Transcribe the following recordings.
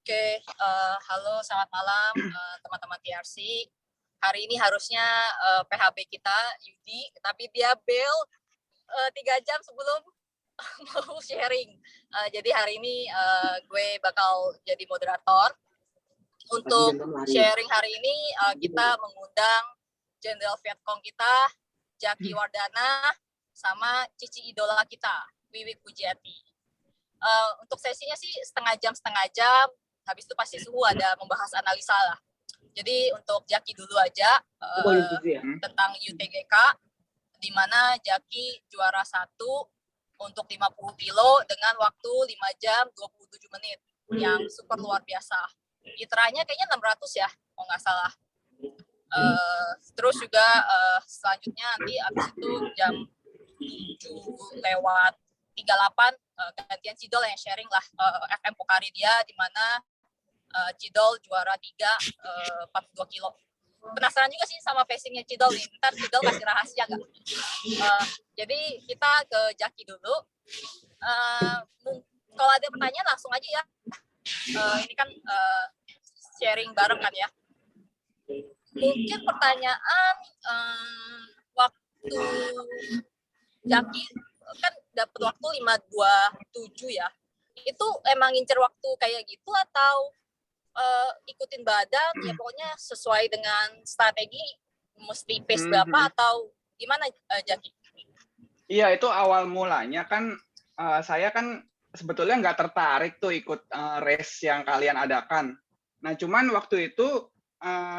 Oke, halo selamat malam teman-teman TRC. Hari ini harusnya PHB kita Yudi, tapi dia bail 3 jam sebelum mau sharing. Jadi hari ini gue bakal jadi moderator. Untuk sharing hari ini kita mengundang Jenderal Vietcong kita, Jaki Wardana, sama cici idola kita, Wiwi Pujiati. Untuk sesinya sih setengah jam, habis itu pasti suhu ada membahas analisa lah. Jadi untuk Jaki dulu aja tentang UTGK, di mana Jaki juara 1 untuk 50 kilo dengan waktu 5 jam 27 menit, yang super luar biasa. ITRA-nya kayaknya 600 ya, kalau nggak salah. Terus juga selanjutnya nanti abis itu jam 7 lewat 38 gantian Cidol yang sharing lah FM Pokari dia, di mana Cidol juara 3 42 kilo. Penasaran juga sih sama pacingnya Cidol nih. Ntar Cidol kasih rahasia nggak? Jadi kita ke Jaki dulu. Kalau ada pertanyaan langsung aja ya. Ini kan sharing bareng kan ya. Mungkin pertanyaan waktu Jaki kan dapat waktu 5:27 ya. Itu emang ngincer waktu kayak gitu atau ikutin badan ya, pokoknya sesuai dengan strategi mesti pace berapa atau gimana Jaki? Iya, itu awal mulanya kan saya kan sebetulnya nggak tertarik tuh ikut race yang kalian adakan. Nah, cuman waktu itu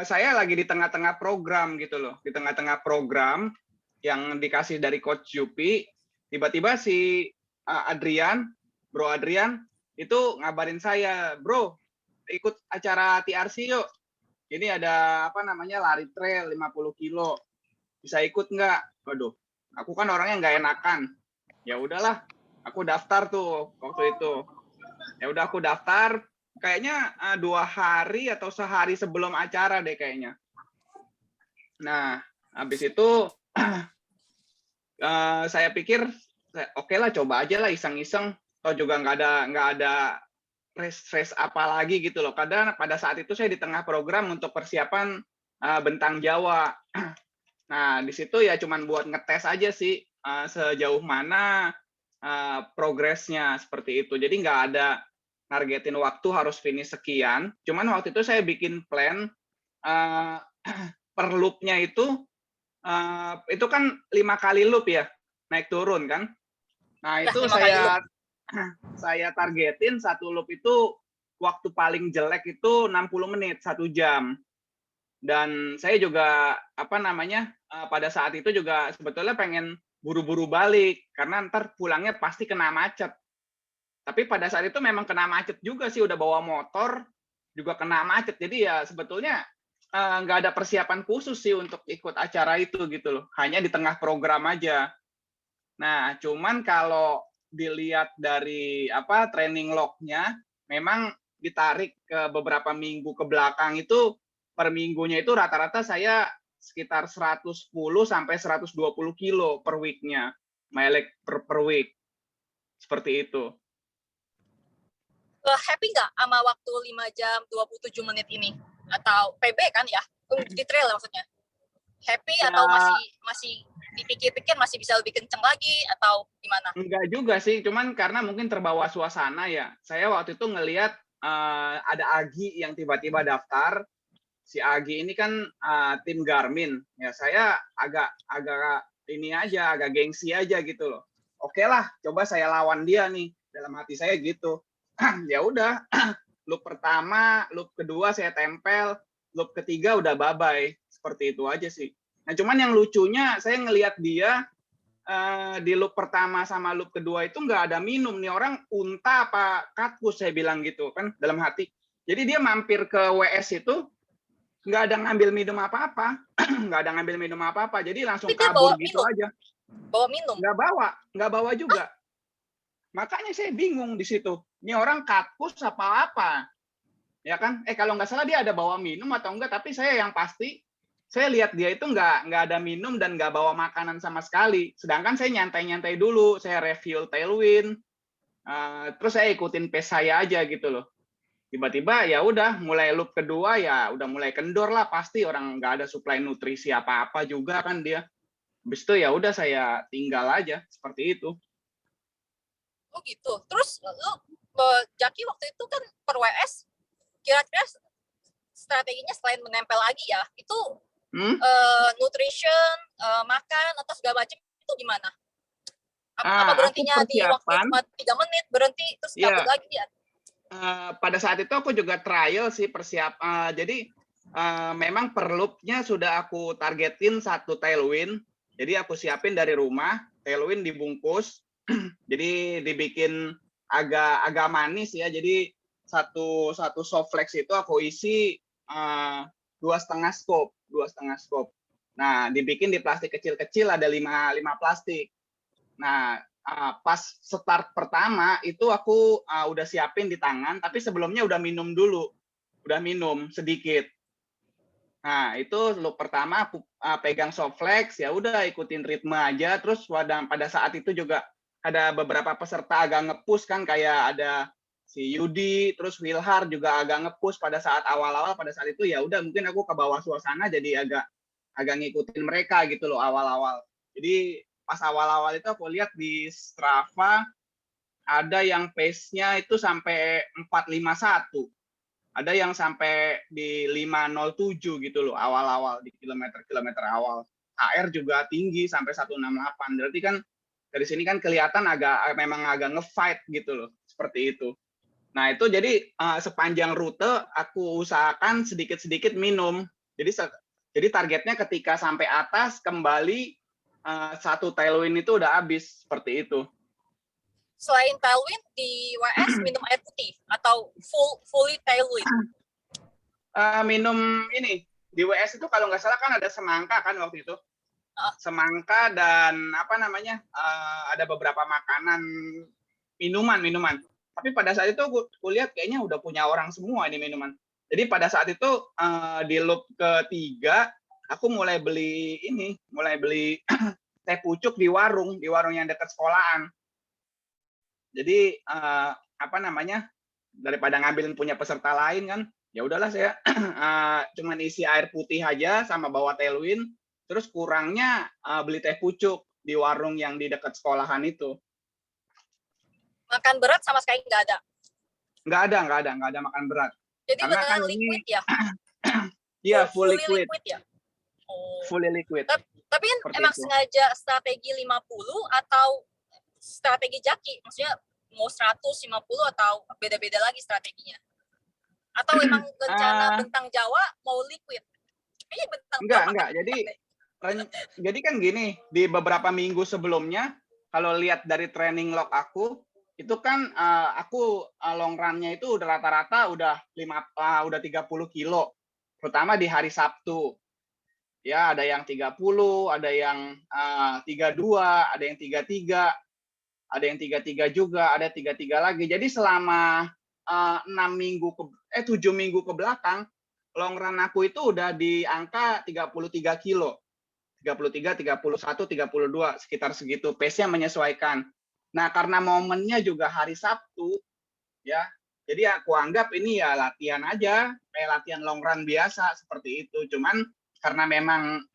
saya lagi di tengah-tengah program gitu loh, di tengah-tengah program yang dikasih dari Coach Yupi, tiba-tiba si Bro Adrian itu ngabarin saya, bro ikut acara TRC yuk. Ini ada apa namanya lari trail 50 kilo. Bisa ikut nggak? Waduh, aku kan orangnya nggak enakan. Ya udahlah, aku daftar tuh waktu itu. Ya udah aku daftar. Kayaknya 2 hari atau sehari sebelum acara deh kayaknya. Nah, habis itu saya pikir oke lah, coba aja lah iseng-iseng. Toh juga nggak ada race apa lagi gitu loh. Kadang pada saat itu saya di tengah program untuk persiapan Bentang Jawa. Nah, di situ ya cuman buat ngetes aja sih sejauh mana progresnya seperti itu. Jadi nggak ada nargetin waktu harus finish sekian. Cuman waktu itu saya bikin plan per loopnya itu kan 5 kali loop ya, naik turun kan. Nah, itu saya targetin satu loop itu waktu paling jelek itu 60 menit, 1 jam. Dan saya juga pada saat itu juga sebetulnya pengen buru-buru balik karena ntar pulangnya pasti kena macet. Tapi pada saat itu memang kena macet juga sih, udah bawa motor juga kena macet. Jadi ya sebetulnya nggak ada persiapan khusus sih untuk ikut acara itu gitu loh. Hanya di tengah program aja. Nah, cuman kalau dilihat dari training log-nya, memang ditarik ke beberapa minggu ke belakang itu per minggunya itu rata-rata saya sekitar 110 sampai 120 kilo per week-nya, mileage per week. Seperti itu. Happy nggak sama waktu 5 jam 27 menit ini? Atau PB kan ya? Di trail maksudnya. Happy ya, atau masih dipikir-pikir masih bisa lebih kenceng lagi atau gimana? Enggak juga sih, cuman karena mungkin terbawa suasana ya. Saya waktu itu ngelihat ada Agi yang tiba-tiba daftar. Si Agi ini kan tim Garmin. Ya saya agak ini aja, agak gengsi aja gitu loh. Oke lah, coba saya lawan dia nih. Dalam hati saya gitu. Ya udah, loop pertama, loop kedua saya tempel, loop ketiga udah bye-bye. Seperti itu aja sih. Nah, cuman yang lucunya saya ngelihat dia di loop pertama sama loop kedua itu nggak ada minum nih orang, unta apa katkus saya bilang gitu kan dalam hati. Jadi dia mampir ke WS itu nggak ada ngambil minum apa-apa, jadi langsung kabur gitu minum aja. Bawa minum? Nggak bawa juga. Makanya saya bingung di situ. Ini orang katkus apa-apa, ya kan? Kalau nggak salah dia ada bawa minum atau enggak, tapi saya yang pasti saya lihat dia itu nggak ada minum dan nggak bawa makanan sama sekali. Sedangkan saya nyantai-nyantai dulu, saya refuel tailwind, terus saya ikutin pace saya aja gitu loh. tiba-tiba ya udah mulai loop kedua ya udah mulai kendor lah, pasti orang nggak ada suplai nutrisi apa-apa juga kan dia. Habis itu ya udah saya tinggal aja seperti itu. Oh gitu. Terus lu Jaki waktu itu kan per WS, kira-kira strateginya selain menempel lagi ya, itu nutrition, makan atau segala macam itu gimana? Apa Aku berhentinya di waktu persiapan, cuma 3 menit berhenti terus cabut ya lagi ya? pada saat itu aku juga trial sih jadi memang per loop-nya sudah aku targetin 1 tailwind. Jadi aku siapin dari rumah, tailwind dibungkus. Jadi dibikin agak manis ya. Jadi satu soft flex itu aku isi 2,5 scoop, 2,5 scoop. Nah, dibikin di plastik kecil-kecil, ada 5 plastik. Nah, pas start pertama itu aku udah siapin di tangan, tapi sebelumnya udah minum dulu, udah minum sedikit. Nah, itu loop pertama aku pegang soft flex, ya udah ikutin ritme aja. Terus pada saat itu juga ada beberapa peserta agak nge-push kan, kayak ada si Yudi, terus Wilhar juga agak nge-push pada saat awal-awal. Pada saat itu ya udah mungkin aku ke bawah suasana jadi agak ngikutin mereka gitu loh awal-awal. Jadi pas awal-awal itu aku lihat di Strava ada yang pace-nya itu sampai 451. Ada yang sampai di 507 gitu loh awal-awal di kilometer-kilometer awal. HR juga tinggi sampai 168. Berarti kan dari sini kan kelihatan memang agak nge-fight gitu loh, seperti itu. Nah, itu jadi sepanjang rute aku usahakan sedikit-sedikit minum. Jadi targetnya ketika sampai atas kembali 1 tailwind itu udah habis, seperti itu. Selain tailwind di WS minum air putih atau fully tailwind? Minum ini di WS itu kalau nggak salah kan ada semangka kan waktu itu. Semangka dan apa namanya ada beberapa makanan minuman. Tapi pada saat itu aku lihat kayaknya udah punya orang semua ini minuman. Jadi pada saat itu di loop ketiga aku mulai beli teh pucuk di warung yang dekat sekolahan. Jadi apa namanya daripada ngambilin punya peserta lain kan, ya udahlah saya cuman isi air putih aja sama bawa tailwind, terus kurangnya beli teh pucuk di warung yang di dekat sekolahan itu. Makan berat sama sekali nggak ada? Nggak ada makan berat. Jadi Karena benar kan liquid ini ya? iya full liquid. Ya? Oh. Fully liquid. Tapi seperti emang itu. sengaja strategi 50 atau strategi Jaki? Maksudnya mau 150 atau beda-beda lagi strateginya? Atau emang rencana bentang Jawa mau liquid? Kayaknya bentang Jawa. Enggak. Jadi kan gini, di beberapa minggu sebelumnya, kalau lihat dari training log aku, itu kan aku long run-nya itu udah rata-rata udah 30 kilo, terutama di hari Sabtu. Ya, ada yang 30, ada yang 32, ada yang 33, ada yang 33 juga, ada 33 lagi. Jadi selama 7 minggu ke belakang, long run aku itu udah di angka 33 kilo. 33, 31, 32, sekitar segitu. Pace-nya menyesuaikan. Nah, karena momennya juga hari Sabtu, ya, jadi aku anggap ini ya latihan aja, kayak latihan long run biasa, seperti itu. Cuman karena memang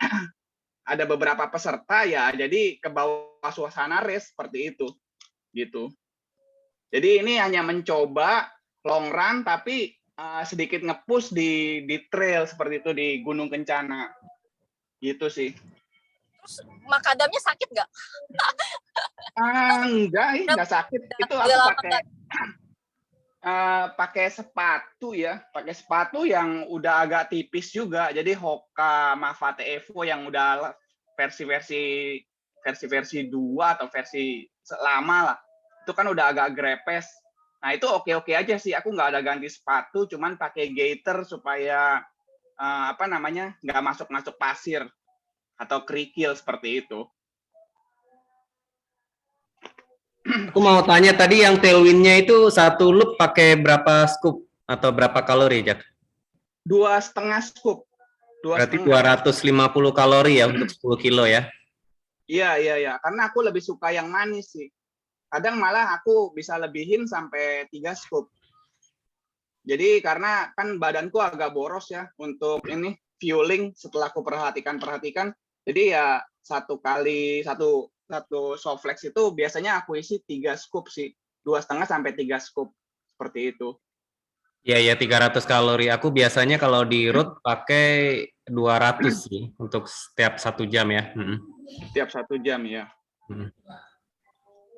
ada beberapa peserta ya, jadi ke bawah suasana race, seperti itu. Gitu. Jadi ini hanya mencoba long run, tapi sedikit nge-push di trail, seperti itu, di Gunung Kencana. Gitu sih. Terus makadamnya sakit nggak? Enggak sakit. Itu aku pakai sepatu ya, pakai sepatu yang udah agak tipis juga. Jadi Hoka Mafate Evo yang udah versi 2 atau versi lama lah. Itu kan udah agak grepes. Nah itu oke aja sih. Aku nggak ada ganti sepatu, cuman pakai gaiter supaya apa namanya nggak masuk pasir atau kerikil, seperti itu. Aku mau tanya tadi yang tailwind-nya itu 1 loop pakai berapa scoop atau berapa kalori, Jak? 2,5 scoop. Berarti 250 kalori ya untuk 10 kilo ya? Iya. Karena aku lebih suka yang manis sih. Kadang malah aku bisa lebihin sampai 3 scoop. Jadi karena kan badanku agak boros ya untuk ini fueling setelah aku perhatikan. Jadi ya satu Soflex itu biasanya aku isi 3 scoop sih, 2,5 sampai 3 scoop seperti itu. Ya, ya 300 kalori. Aku biasanya kalau di road pakai 200 sih untuk setiap 1 jam ya. Setiap 1 jam ya.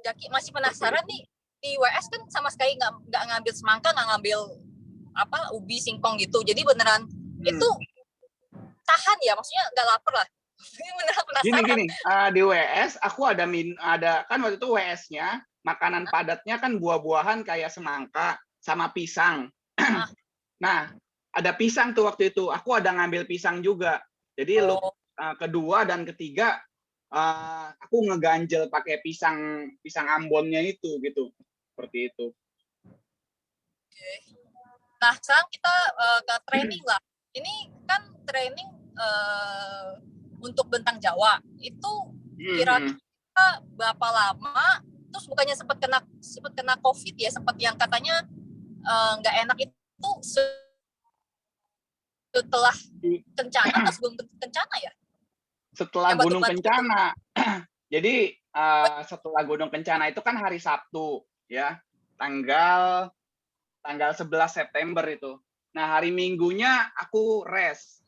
Jaki masih penasaran nih, di WS kan sama sekali nggak ngambil semangka, nggak ngambil ubi singkong gitu. Jadi beneran itu tahan ya, maksudnya nggak lapar lah. Beneran penasaran. Gini, di WS aku ada kan waktu itu WS-nya makanan padatnya kan buah-buahan kayak semangka sama pisang. Nah, ada pisang tuh waktu itu. Aku ada ngambil pisang juga. Jadi loop kedua dan ketiga aku ngeganjel pakai pisang Ambonnya itu gitu. Seperti itu. Oke. Nah, sekarang kita ke training lah. Ini kan training untuk bentang Jawa. Itu kira-kira berapa lama? Terus bukannya sempat kena COVID ya, sempat yang katanya nggak enak itu setelah kencana atau sebelum kencana ya? Setelah Gunung Kencana. Jadi setelah Gunung Kencana itu kan hari Sabtu ya, tanggal 11 September itu. Nah, hari Minggunya aku rest.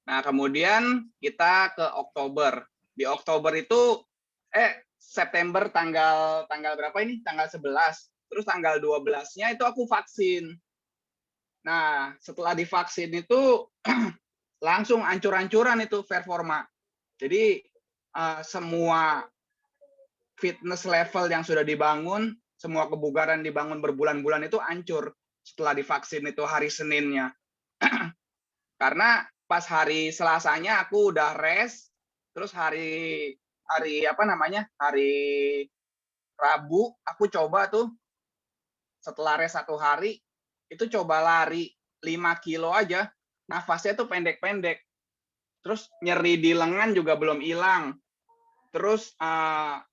Nah, kemudian kita ke Oktober. Di Oktober itu September tanggal berapa ini? Tanggal 11. Terus tanggal 12-nya itu aku vaksin. Nah, setelah divaksin itu langsung ancur-ancuran itu performa. Jadi semua fitness level yang sudah dibangun, semua kebugaran dibangun berbulan-bulan itu hancur setelah divaksin itu hari Seninnya. Karena pas hari Selasanya aku udah rest, terus hari Rabu aku coba tuh setelah rest 1 hari itu coba lari 5 kilo aja, nafasnya tuh pendek-pendek. Terus nyeri di lengan juga belum hilang. Terus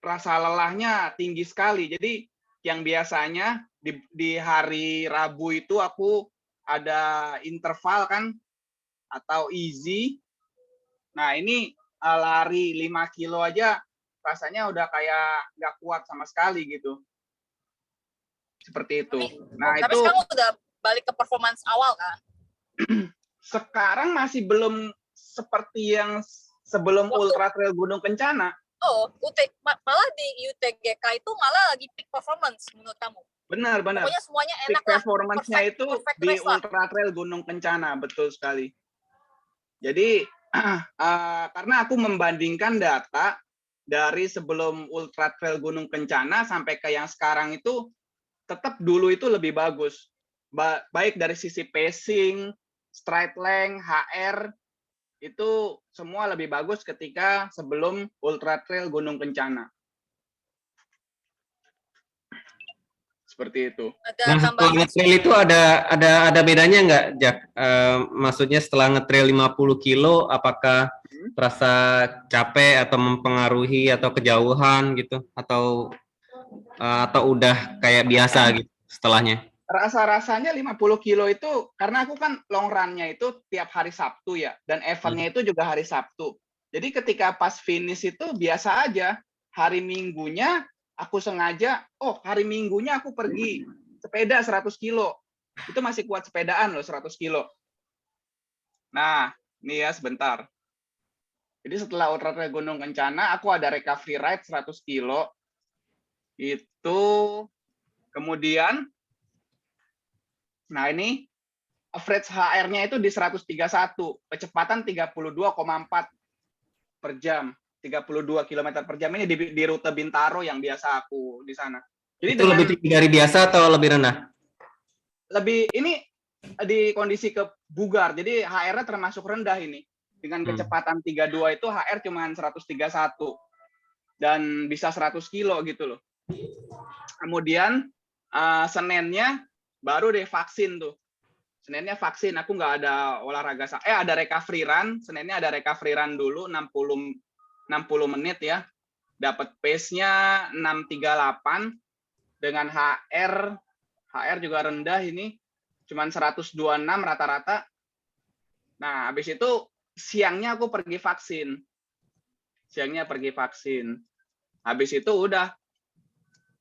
rasa lelahnya tinggi sekali. Jadi yang biasanya di hari Rabu itu aku ada interval kan atau easy. Nah, ini lari 5 kilo aja rasanya udah kayak nggak kuat sama sekali gitu. Seperti itu. Tapi sekarang udah balik ke performance awal kan? Sekarang masih belum seperti yang sebelum Ultra Trail Gunung Kencana. Oh, malah di UTGK itu malah lagi peak performance menurut kamu? Benar. Pokoknya semuanya enak peak performance-nya itu di Ultra Trail Gunung Kencana, betul sekali. Jadi karena aku membandingkan data dari sebelum Ultra Trail Gunung Kencana sampai ke yang sekarang itu tetap dulu itu lebih bagus. Baik dari sisi pacing, stride length, HR, itu semua lebih bagus ketika sebelum Ultra Trail Gunung Kencana. Seperti itu. Nah, setelah nge-trail itu ada bedanya nggak, Jak? Maksudnya setelah nge-trail 50 kilo, apakah terasa capek atau mempengaruhi atau kejauhan gitu? Atau udah kayak biasa gitu setelahnya? Rasa-rasanya 50 kilo itu, karena aku kan long run-nya itu tiap hari Sabtu ya, dan event-nya itu juga hari Sabtu. Jadi ketika pas finish itu biasa aja, hari Minggunya aku sengaja, hari Minggunya aku pergi sepeda 100 kilo. Itu masih kuat sepedaan loh 100 kilo. Nah, ini ya sebentar. Jadi setelah Ultra Trail Gunung Kencana, aku ada recovery ride 100 kilo. Itu kemudian, nah ini average HR-nya itu di 131, kecepatan 32,4 per jam. 32 km per jam ini di rute Bintaro yang biasa aku di sana. Jadi itu lebih tinggi dari biasa atau lebih rendah? Lebih, ini di kondisi kebugar, jadi HR-nya termasuk rendah ini. Dengan kecepatan 32 itu HR cuma 131 dan bisa 100 kilo gitu loh. Kemudian Seninnya baru deh vaksin tuh. Seninnya vaksin, aku nggak ada olahraga. Ada recovery run. Seninnya ada recovery run dulu 60 menit ya. Dapat pace-nya 638 dengan HR juga rendah ini cuman 126 rata-rata. Nah, habis itu siangnya aku pergi vaksin. Habis itu udah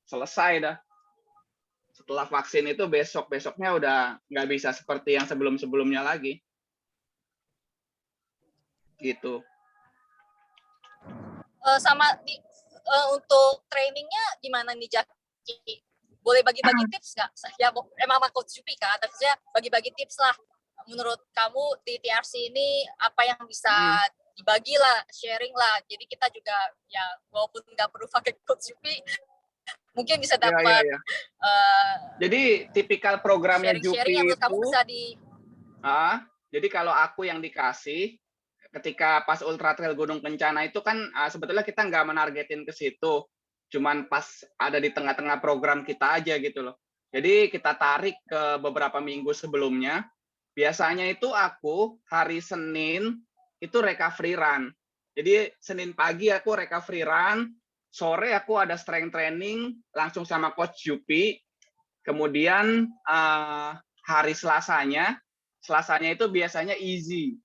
selesai dah. Setelah vaksin itu besoknya udah nggak bisa seperti yang sebelum-sebelumnya lagi. Gitu. Untuk trainingnya gimana nih, Jaki? Boleh bagi-bagi tips nggak? Ya, emang sama Coach Jupi kan, tapi saya bagi-bagi tips lah. Menurut kamu di TRC ini apa yang bisa dibagi lah, sharing lah. Jadi kita juga ya walaupun nggak perlu pakai Coach Jupi, mungkin bisa dapat. Ya. Jadi tipikal programnya sharing-sharing Jupi yang menurut itu. kamu bisa di. Jadi kalau aku yang dikasih ketika pas Ultra Trail Gunung Kencana itu kan sebetulnya kita nggak menargetin ke situ, cuman pas ada di tengah-tengah program kita aja gitu loh. Jadi kita tarik ke beberapa minggu sebelumnya. Biasanya itu aku hari Senin itu recovery run. Jadi Senin pagi aku recovery run, sore aku ada strength training langsung sama Coach Jupi. Kemudian hari Selasanya itu biasanya easy.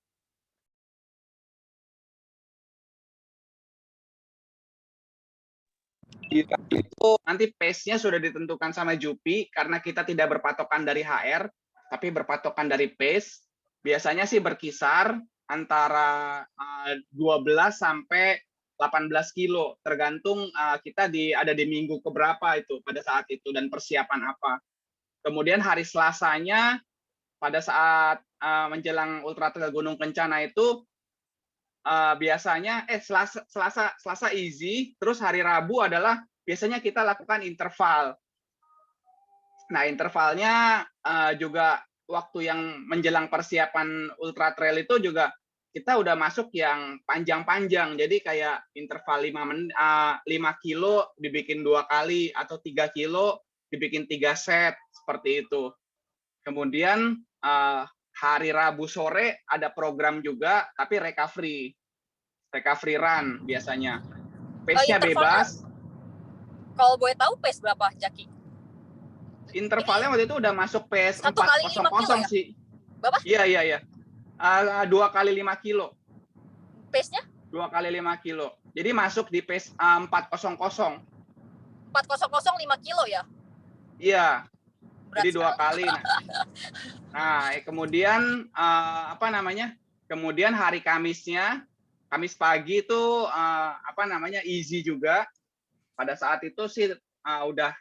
Itu nanti pace-nya sudah ditentukan sama Jupi karena kita tidak berpatokan dari HR, tapi berpatokan dari pace. Biasanya sih berkisar antara 12 sampai 18 kilo, tergantung kita ada di minggu keberapa itu pada saat itu dan persiapan apa. Kemudian hari Selasanya pada saat menjelang Ultra Trail Gunung Kencana itu biasanya Selasa easy, terus hari Rabu adalah biasanya kita lakukan interval. Nah, intervalnya juga waktu yang menjelang persiapan Ultra Trail itu juga kita udah masuk yang panjang-panjang. Jadi kayak interval 5 kilo dibikin 2 kali atau 3 kilo dibikin 3 set seperti itu. Kemudian hari Rabu sore ada program juga tapi recovery run biasanya. Pace-nya bebas. Kalau boleh tahu pace berapa, Jaki? Intervalnya waktu itu udah masuk pace 1 kali 5 kilo ya? sih. Berapa? Iya. 2 kali 5 kilo. Pace-nya? 2 kali 5 kilo. Jadi masuk di pace 400. 400 5 kilo ya? Iya. Berat jadi 2 sekali. kali. Nah, kemudian Kemudian hari Kamis pagi itu easy juga. Pada saat itu sih udah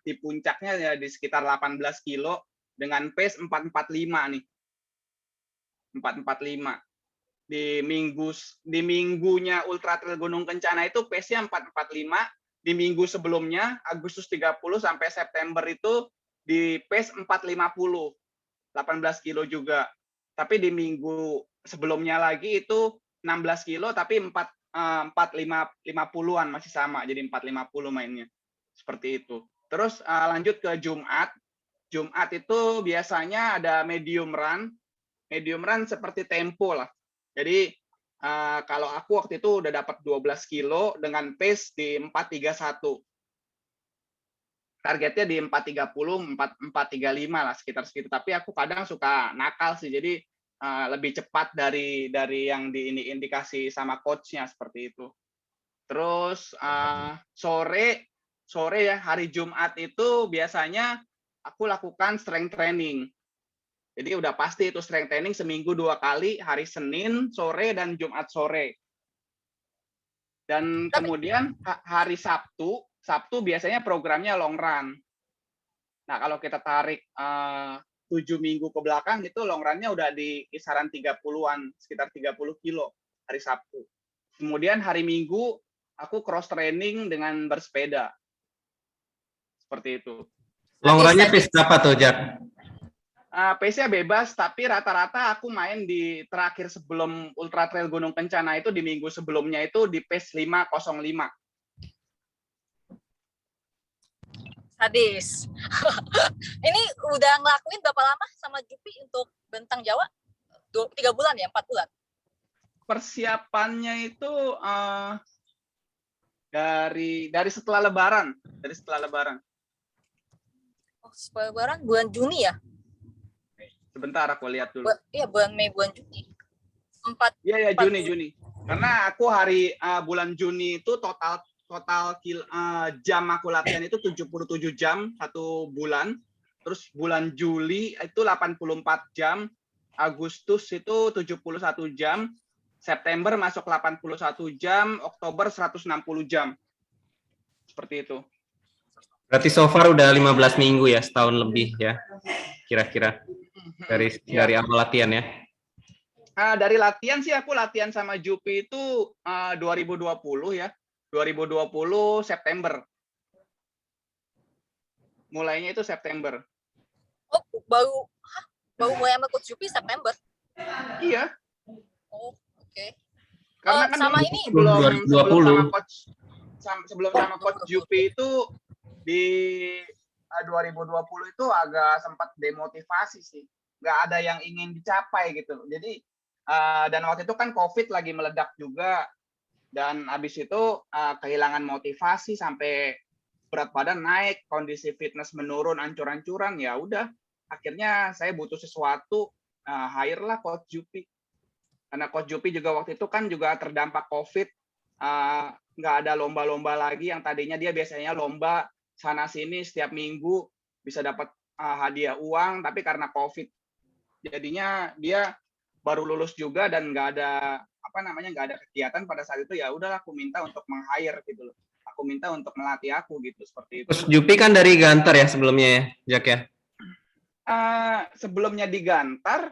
di puncaknya ya di sekitar 18 kilo dengan pace 445 nih. 445. Di minggunya Ultra Trail Gunung Kencana itu pace-nya 445. Di minggu sebelumnya Agustus 30 sampai September itu di pace 450. 18 kilo juga. Tapi di minggu sebelumnya lagi itu 16 kilo tapi 450-an masih sama. Jadi 450 mainnya. Seperti itu. Terus lanjut ke Jumat. Jumat itu biasanya ada medium run. Medium run seperti tempo lah. Jadi kalau aku waktu itu udah dapat 12 kilo dengan pace di 431. Targetnya di 430, 435 lah sekitar segitu. Tapi aku kadang suka nakal sih. Jadi lebih cepat dari yang diindikasi sama coachnya seperti itu. Terus sore ya hari Jumat itu biasanya aku lakukan strength training. Jadi udah pasti itu strength training seminggu 2 kali, hari Senin sore dan Jumat sore. Dan kemudian hari Sabtu biasanya programnya long run. Nah, kalau kita tarik 7 minggu ke belakang itu long run-nya udah di kisaran 30-an, sekitar 30 kilo hari Sabtu. Kemudian hari Minggu aku cross training dengan bersepeda. Seperti itu. Long run-nya pace berapa tuh, Jak? Pace-nya bebas, tapi rata-rata aku main di terakhir sebelum Ultra Trail Gunung Kencana itu di minggu sebelumnya itu di pace 5:05. Sadis. Ini udah ngelakuin berapa lama sama Jupi untuk Bentang Jawa? 3 bulan ya? 4 bulan? Persiapannya itu dari setelah Lebaran. Oh, setelah Lebaran bulan Juni ya? Sebentar aku lihat dulu. Iya, bulan Mei, bulan Juni. 4. Iya, Juni. Karena aku bulan Juni itu total jam aku latihan itu 77 jam satu bulan. Terus bulan Juli itu 84 jam, Agustus itu 71 jam, September masuk 81 jam, Oktober 160 jam. Seperti itu. Berarti so far udah 15 minggu ya, setahun lebih ya, kira-kira dari awal latihan ya. Dari latihan sih aku latihan sama Jupi itu 2020 ya. 2020 September. Mulainya itu September. Oh, baru mulai sama Coach Jupi September. Iya. Oh, oke. Karena kan sama ini sebelum sama Coach Jupi itu di 2020 itu agak sempat demotivasi sih. Nggak ada yang ingin dicapai gitu. Jadi dan waktu itu kan COVID lagi meledak juga. Dan habis itu kehilangan motivasi sampai berat badan naik, kondisi fitness menurun, ancur-ancuran, ya udah. Akhirnya saya butuh sesuatu, hire lah Coach Jupi. Karena Coach Jupi juga waktu itu kan juga terdampak COVID, nggak ada lomba-lomba lagi, yang tadinya dia biasanya lomba sana-sini setiap minggu, bisa dapat hadiah uang, tapi karena COVID, jadinya dia baru lulus juga dan nggak ada nggak ada kegiatan pada saat itu. Ya udahlah, aku minta untuk meng-hire gitu loh. Aku minta untuk melatih aku gitu, seperti itu. Terus Jupi kan dari Gantar ya sebelumnya ya, Jack ya? Sebelumnya di Gantar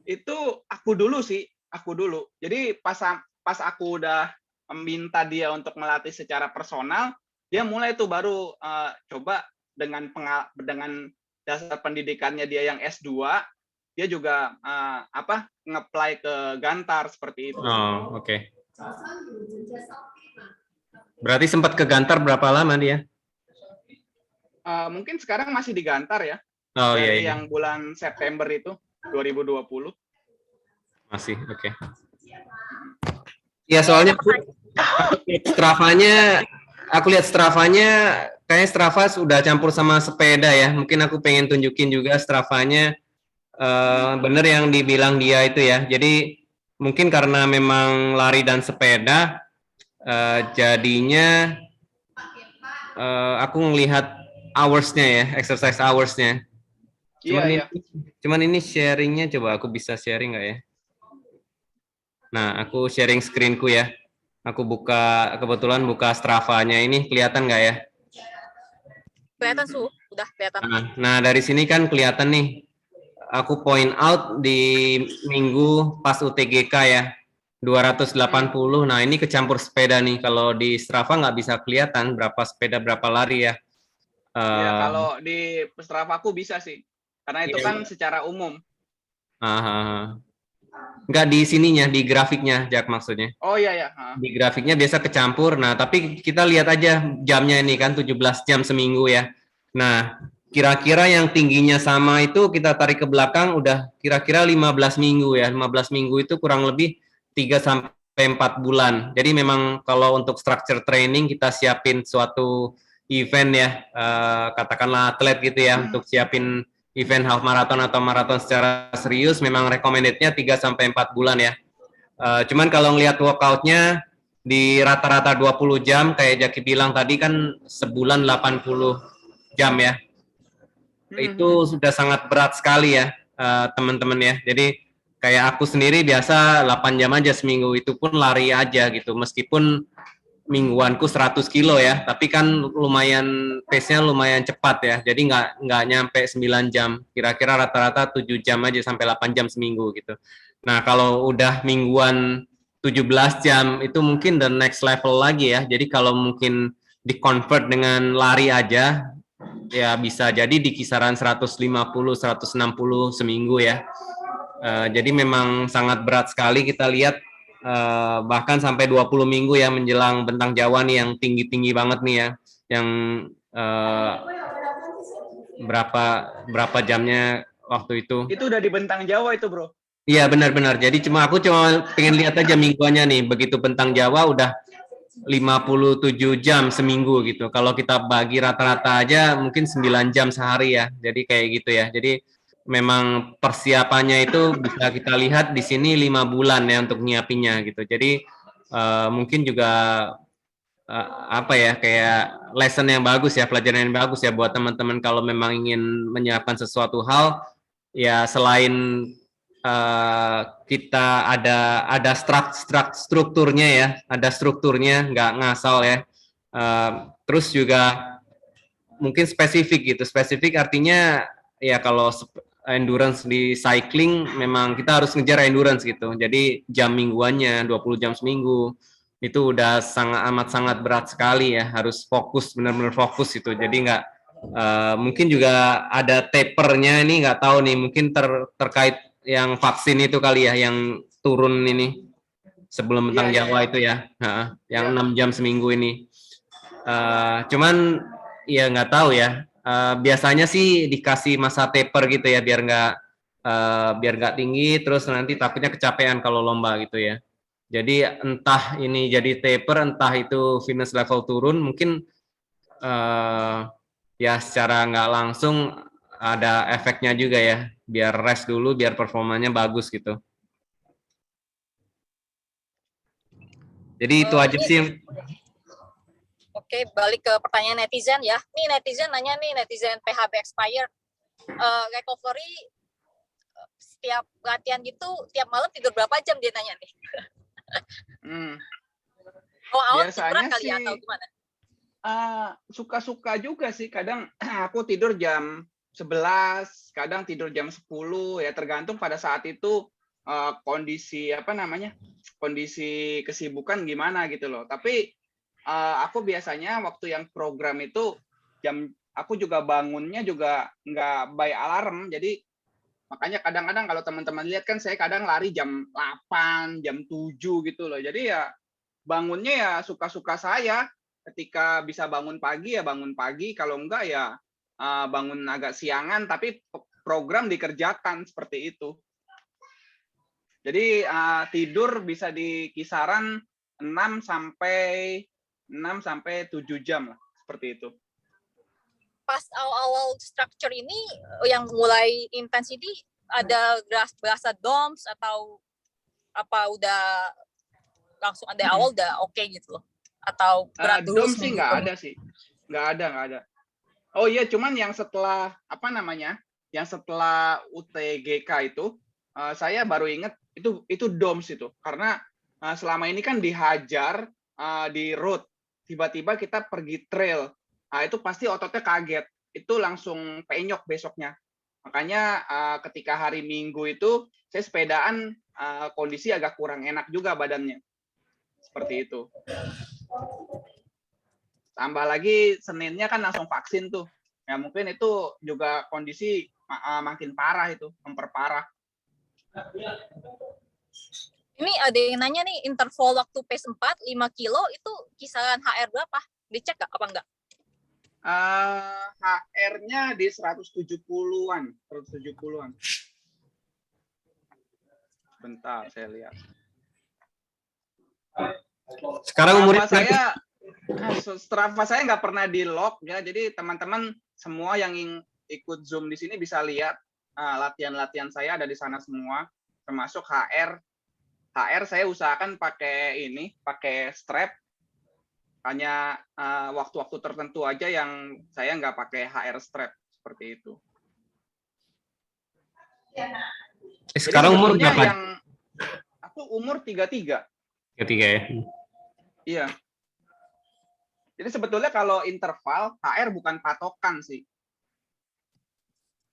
itu aku dulu. Jadi pas aku udah minta dia untuk melatih secara personal, dia mulai tuh baru coba dengan dasar pendidikannya dia yang S2, dia juga nge-apply ke Gantar seperti itu. Oh, oke. Berarti sempat ke Gantar berapa lama dia? Mungkin sekarang masih di Gantar ya. Oh dari iya. yang bulan September itu 2020. Masih, oke. Ya soalnya aku lihat Stravanya, kayaknya Strava sudah campur sama sepeda ya. Mungkin aku pengen tunjukin juga Stravanya. Bener yang dibilang dia itu ya. Jadi mungkin karena memang lari dan sepeda, jadinya aku ngelihat hours-nya ya, exercise hours-nya. Cuman ini sharingnya, coba aku bisa sharing nggak ya? Nah, aku sharing screen-ku ya. Aku kebetulan buka Strava-nya ini, kelihatan nggak ya? Kelihatan udah kelihatan. Nah, dari sini kan kelihatan nih. Aku point out di minggu pas UTGK ya, 280. Nah, ini kecampur sepeda nih. Kalau di Strava nggak bisa kelihatan berapa sepeda, berapa lari ya. Ya, kalau di Strava aku bisa sih. Karena itu kan secara umum. Nggak di sininya, di grafiknya, Jack, maksudnya. Oh iya. Di grafiknya biasa kecampur. Nah, tapi kita lihat aja jamnya ini kan 17 jam seminggu ya. Nah, kira-kira yang tingginya sama itu kita tarik ke belakang udah kira-kira 15 minggu ya. 15 minggu itu kurang lebih 3 sampai 4 bulan. Jadi memang kalau untuk structure training kita siapin suatu event ya, katakanlah atlet gitu ya, untuk siapin event half marathon atau maraton secara serius, memang recommended-nya 3 sampai 4 bulan ya. Cuman kalau ngelihat workout-nya di rata-rata 20 jam, kayak Jaki bilang tadi kan sebulan 80 jam ya. Itu sudah sangat berat sekali ya, teman-teman ya. Jadi kayak aku sendiri biasa 8 jam aja seminggu, itu pun lari aja gitu. Meskipun mingguanku 100 kilo ya, tapi kan lumayan pace-nya lumayan cepat ya. Jadi nggak nyampe 9 jam. Kira-kira rata-rata 7 jam aja sampai 8 jam seminggu gitu. Nah, kalau udah mingguan 17 jam itu mungkin the next level lagi ya. Jadi kalau mungkin di-convert dengan lari aja, ya bisa jadi di kisaran 150-160 seminggu ya. Jadi memang sangat berat sekali kita lihat, bahkan sampai 20 minggu ya menjelang bentang Jawa nih yang tinggi-tinggi banget nih ya. Yang berapa jamnya waktu itu? Itu udah di bentang Jawa itu, Bro. Iya, benar-benar. Jadi aku cuma pengen lihat aja mingguannya nih. Begitu bentang Jawa udah 57 jam seminggu gitu. Kalau kita bagi rata-rata aja mungkin 9 jam sehari ya. Jadi kayak gitu ya. Jadi memang persiapannya itu bisa kita lihat di sini 5 bulan ya untuk nyiapinnya gitu. Jadi mungkin juga apa ya, kayak lesson yang bagus ya, pelajaran yang bagus ya buat teman-teman kalau memang ingin menyiapkan sesuatu hal ya, selain kita ada strukturnya ya, ada strukturnya, nggak ngasal ya. Terus juga mungkin spesifik gitu. Spesifik artinya ya kalau endurance di cycling memang kita harus ngejar endurance gitu. Jadi jam mingguannya 20 jam seminggu itu udah sangat berat sekali ya. Harus fokus, benar-benar fokus itu. Jadi nggak mungkin juga ada tapernya ini, nggak tahu nih, mungkin terkait yang vaksin itu kali ya, yang turun ini sebelum bentang Jawa itu ya, yang 6 jam seminggu ini. Cuman ya nggak tahu ya. Biasanya sih dikasih masa taper gitu ya, biar nggak tinggi, terus nanti takutnya kecapean kalau lomba gitu ya. Jadi entah ini jadi taper, entah itu fitness level turun, mungkin ya secara nggak langsung ada efeknya juga ya, biar rest dulu, biar performanya bagus gitu. Jadi itu aja sih. Oke, balik ke pertanyaan netizen ya. Nih netizen nanya nih, netizen PHB Expired, recovery setiap latihan gitu, tiap malam tidur berapa jam, dia nanya nih. Awal tiduran kali ya, atau gimana? Suka-suka juga sih, kadang aku tidur jam 11, kadang tidur jam 10 ya, tergantung pada saat itu kondisi kondisi kesibukan gimana gitu loh. Tapi aku biasanya waktu yang program itu aku juga bangunnya juga nggak by alarm, jadi makanya kadang-kadang kalau teman-teman lihat kan saya kadang lari jam 8, jam 7 gitu loh. Jadi ya bangunnya ya suka-suka saya. Ketika bisa bangun pagi ya bangun pagi, kalau enggak ya bangun agak siangan, tapi program dikerjakan seperti itu. Jadi tidur bisa di kisaran 6 sampai 7 jam lah, seperti itu. Pas awal structure ini yang mulai intens ini ada berasa DOMS atau apa udah langsung ada awal udah oke gitu loh? Atau berat dulu? DOMS sih nggak ada sih. Nggak ada. Oh iya, cuman yang setelah yang setelah UTGK itu saya baru ingat itu DOMS itu, karena selama ini kan dihajar di road, tiba-tiba kita pergi trail, itu pasti ototnya kaget, itu langsung penyok besoknya. Makanya ketika hari Minggu itu saya sepedaan, kondisi agak kurang enak juga badannya, seperti itu. Tambah lagi Seninnya kan langsung vaksin tuh, ya mungkin itu juga kondisi makin parah, itu memperparah. Ini ada yang nanya nih, interval waktu pace 4, 5 kilo itu kisaran HR berapa? Dicek nggak apa enggak? HR-nya di 170-an. Bentar, saya lihat. Sekarang umurnya Strava saya nggak pernah di log ya, jadi teman-teman semua yang ikut Zoom di sini bisa lihat latihan-latihan saya ada di sana semua, termasuk HR. HR saya usahakan pakai strap. Hanya waktu-waktu tertentu aja yang saya nggak pakai HR strap, seperti itu. Sekarang umur berapa? Aku umur 33. 33 ya? Iya. Jadi sebetulnya kalau interval, HR bukan patokan sih.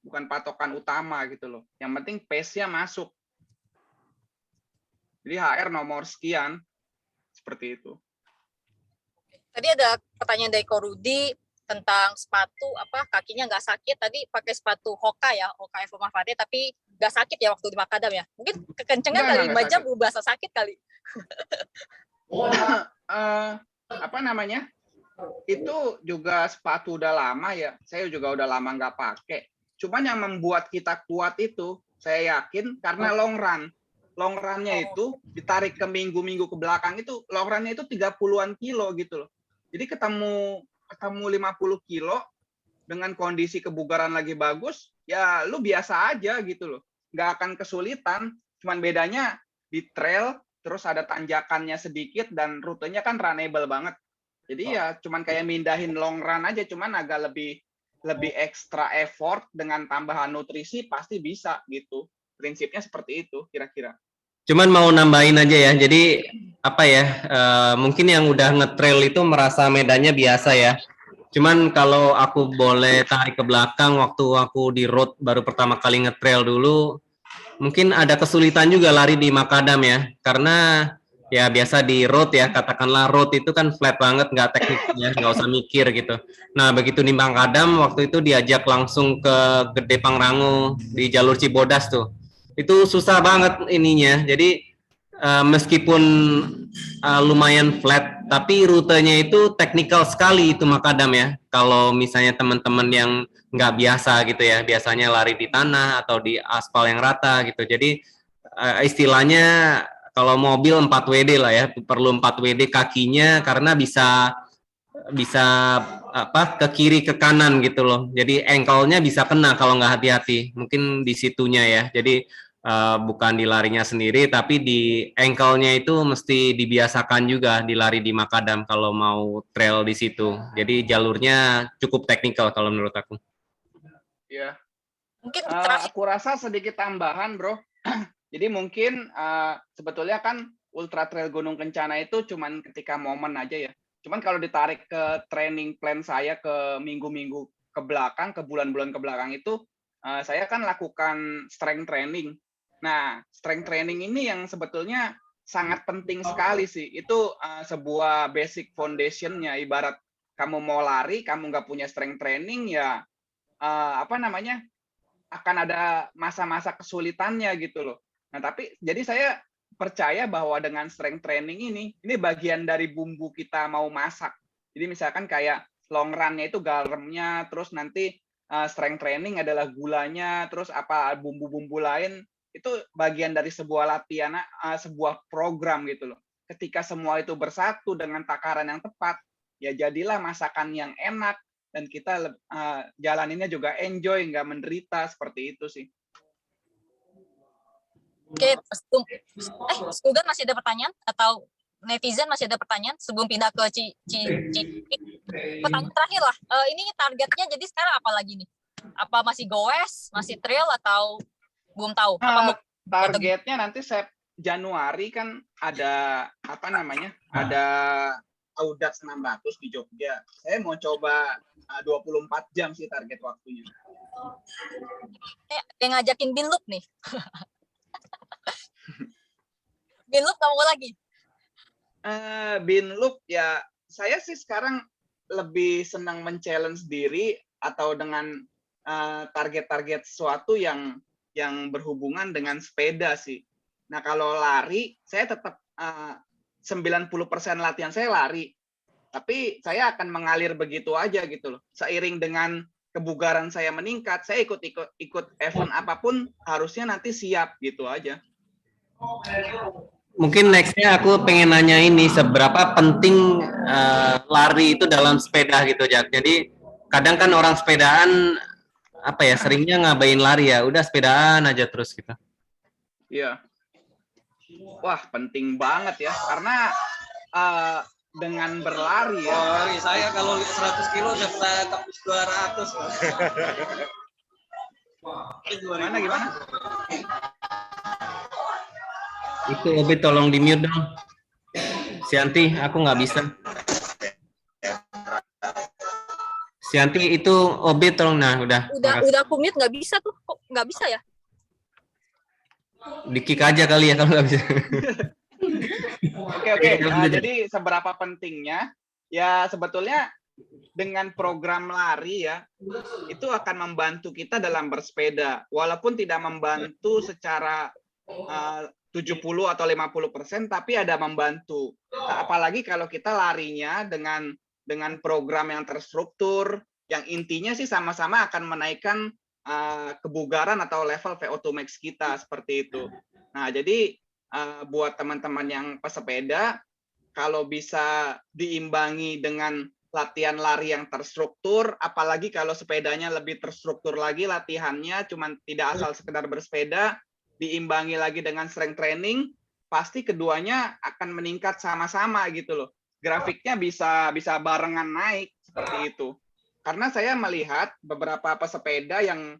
Bukan patokan utama gitu loh. Yang penting pace-nya masuk. Jadi HR nomor sekian, seperti itu. Tadi ada pertanyaan dari Ko Rudi tentang sepatu kakinya nggak sakit. Tadi pakai sepatu Hoka ya, Hoka Evo Mafate, tapi nggak sakit ya waktu di Makadam ya. Mungkin kekencengan kali 5 jam berasa sakit kali. Itu juga sepatu udah lama ya. Saya juga udah lama nggak pakai. Cuman yang membuat kita kuat itu, saya yakin karena long run. Long run-nya itu ditarik ke minggu-minggu ke belakang itu, long run-nya itu 30-an kilo gitu loh. Jadi ketemu 50 kilo dengan kondisi kebugaran lagi bagus, ya lu biasa aja gitu loh. Nggak akan kesulitan, cuman bedanya di trail, terus ada tanjakannya sedikit, dan rutenya kan runnable banget. Jadi ya cuman kayak mindahin long run aja, cuman agak lebih ekstra effort dengan tambahan nutrisi pasti bisa gitu. Prinsipnya seperti itu kira-kira. Cuman mau nambahin aja ya. Jadi apa ya? Mungkin yang udah ngetrail itu merasa medannya biasa ya. Cuman kalau aku boleh tarik ke belakang waktu aku di road baru pertama kali ngetrail dulu, mungkin ada kesulitan juga lari di makadam ya. Karena ya biasa di road ya, katakanlah road itu kan flat banget, nggak teknik ya, nggak usah mikir gitu. Nah begitu di makadam waktu itu diajak langsung ke Gede Pangrango di jalur Cibodas tuh. Itu susah banget ininya. Jadi meskipun lumayan flat, tapi rutenya itu teknikal sekali itu makadam ya. Kalau misalnya teman-teman yang nggak biasa gitu ya, biasanya lari di tanah atau di aspal yang rata gitu. Jadi istilahnya kalau mobil 4WD lah ya, perlu 4WD kakinya karena bisa apa ke kiri ke kanan gitu loh. Jadi ankle-nya bisa kena kalau nggak hati-hati. Mungkin di situnya ya. Jadi bukan di larinya sendiri, tapi di ankle-nya itu mesti dibiasakan juga di lari di makadam kalau mau trail di situ. Jadi jalurnya cukup teknikal kalau menurut aku. Ya. Mungkin terakhir Aku rasa sedikit tambahan, bro. Jadi mungkin sebetulnya kan Ultra Trail Gunung Kencana itu cuman ketika momen aja ya. Cuman kalau ditarik ke training plan saya ke minggu-minggu ke belakang, ke bulan-bulan ke belakang itu, saya kan lakukan strength training. Nah, strength training ini yang sebetulnya sangat penting sekali sih. Itu sebuah basic foundation-nya. Ibarat kamu mau lari, kamu nggak punya strength training, ya apa namanya, akan ada masa-masa kesulitannya gitu loh. Nah, tapi jadi saya percaya bahwa dengan strength training ini bagian dari bumbu kita mau masak. Jadi misalkan kayak long run-nya itu garamnya, terus nanti strength training adalah gulanya, terus apa bumbu-bumbu lain, itu bagian dari sebuah latihan, sebuah program gitu loh. Ketika semua itu bersatu dengan takaran yang tepat, ya jadilah masakan yang enak, dan kita jalaninnya juga enjoy, nggak menderita, seperti itu sih. Oke, Sugan masih ada pertanyaan atau netizen masih ada pertanyaan sebelum pindah ke pertanyaan terakhir lah. Ini targetnya jadi sekarang apa lagi nih? Apa masih goes, masih trail atau belum tahu? Targetnya nanti Januari kan ada apa namanya? Ada Audax 600 di Jogja. Saya mau coba 24 jam sih target waktunya. Yang ngajakin Binloop nih. Binloop kamu lagi? Binloop ya, saya sih sekarang lebih senang men-challenge diri atau dengan target-target sesuatu yang berhubungan dengan sepeda sih. Nah, kalau lari, saya tetap 90% latihan saya lari. Tapi saya akan mengalir begitu aja gitu loh. Seiring dengan kebugaran saya meningkat, saya ikut event apapun harusnya nanti siap gitu aja. Mungkin nextnya aku pengen nanya ini, seberapa penting lari itu dalam sepeda gitu, Jak. Jadi kadang kan orang sepedaan apa ya, seringnya ngabain lari ya, udah sepedaan aja terus gitu. Iya. Wah, penting banget ya, karena dengan berlari ya. Lari saya kalau 100 kilo udah pernah tembus 200. Gimana? Itu Obi tolong di mute dong. Sianti, aku nggak bisa. Sianti itu Obi tolong, nah udah. Udah aku mute nggak bisa tuh, kok nggak bisa ya? Di-kick aja kali ya kalau nggak bisa. Oke. Jadi seberapa pentingnya? Ya sebetulnya dengan program lari ya, itu akan membantu kita dalam bersepeda. Walaupun tidak membantu secara 70 atau 50%, tapi ada membantu. Nah, apalagi kalau kita larinya dengan program yang terstruktur, yang intinya sih sama-sama akan menaikkan kebugaran atau level VO2 max kita, seperti itu. Nah, jadi buat teman-teman yang pesepeda, kalau bisa diimbangi dengan latihan lari yang terstruktur, apalagi kalau sepedanya lebih terstruktur lagi latihannya, cuman tidak asal sekedar bersepeda, diimbangi lagi dengan strength training, pasti keduanya akan meningkat sama-sama gitu loh. Grafiknya bisa barengan naik seperti itu. Karena saya melihat beberapa pesepeda yang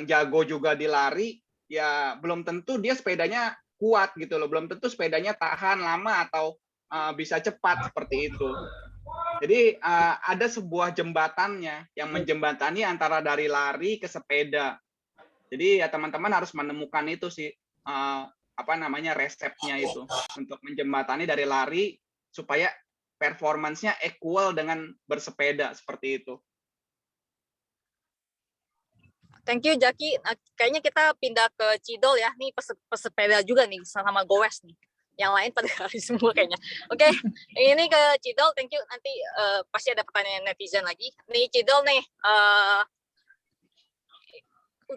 jago juga di lari, ya belum tentu dia sepedanya kuat gitu loh, belum tentu sepedanya tahan lama atau bisa cepat seperti itu. Jadi ada sebuah jembatannya yang menjembatani antara dari lari ke sepeda. Jadi ya teman-teman harus menemukan itu sih resepnya itu untuk menjembatani dari lari supaya performance-nya equal dengan bersepeda seperti itu. Thank you Jaki. Nah, kayaknya kita pindah ke Cidol ya. Nih pesepeda juga nih sama Goes nih. Yang lain pada lari semua kayaknya. Oke, ini ke Cidol. Thank you. Nanti pasti ada pertanyaan netizen lagi. Nih Cidol nih,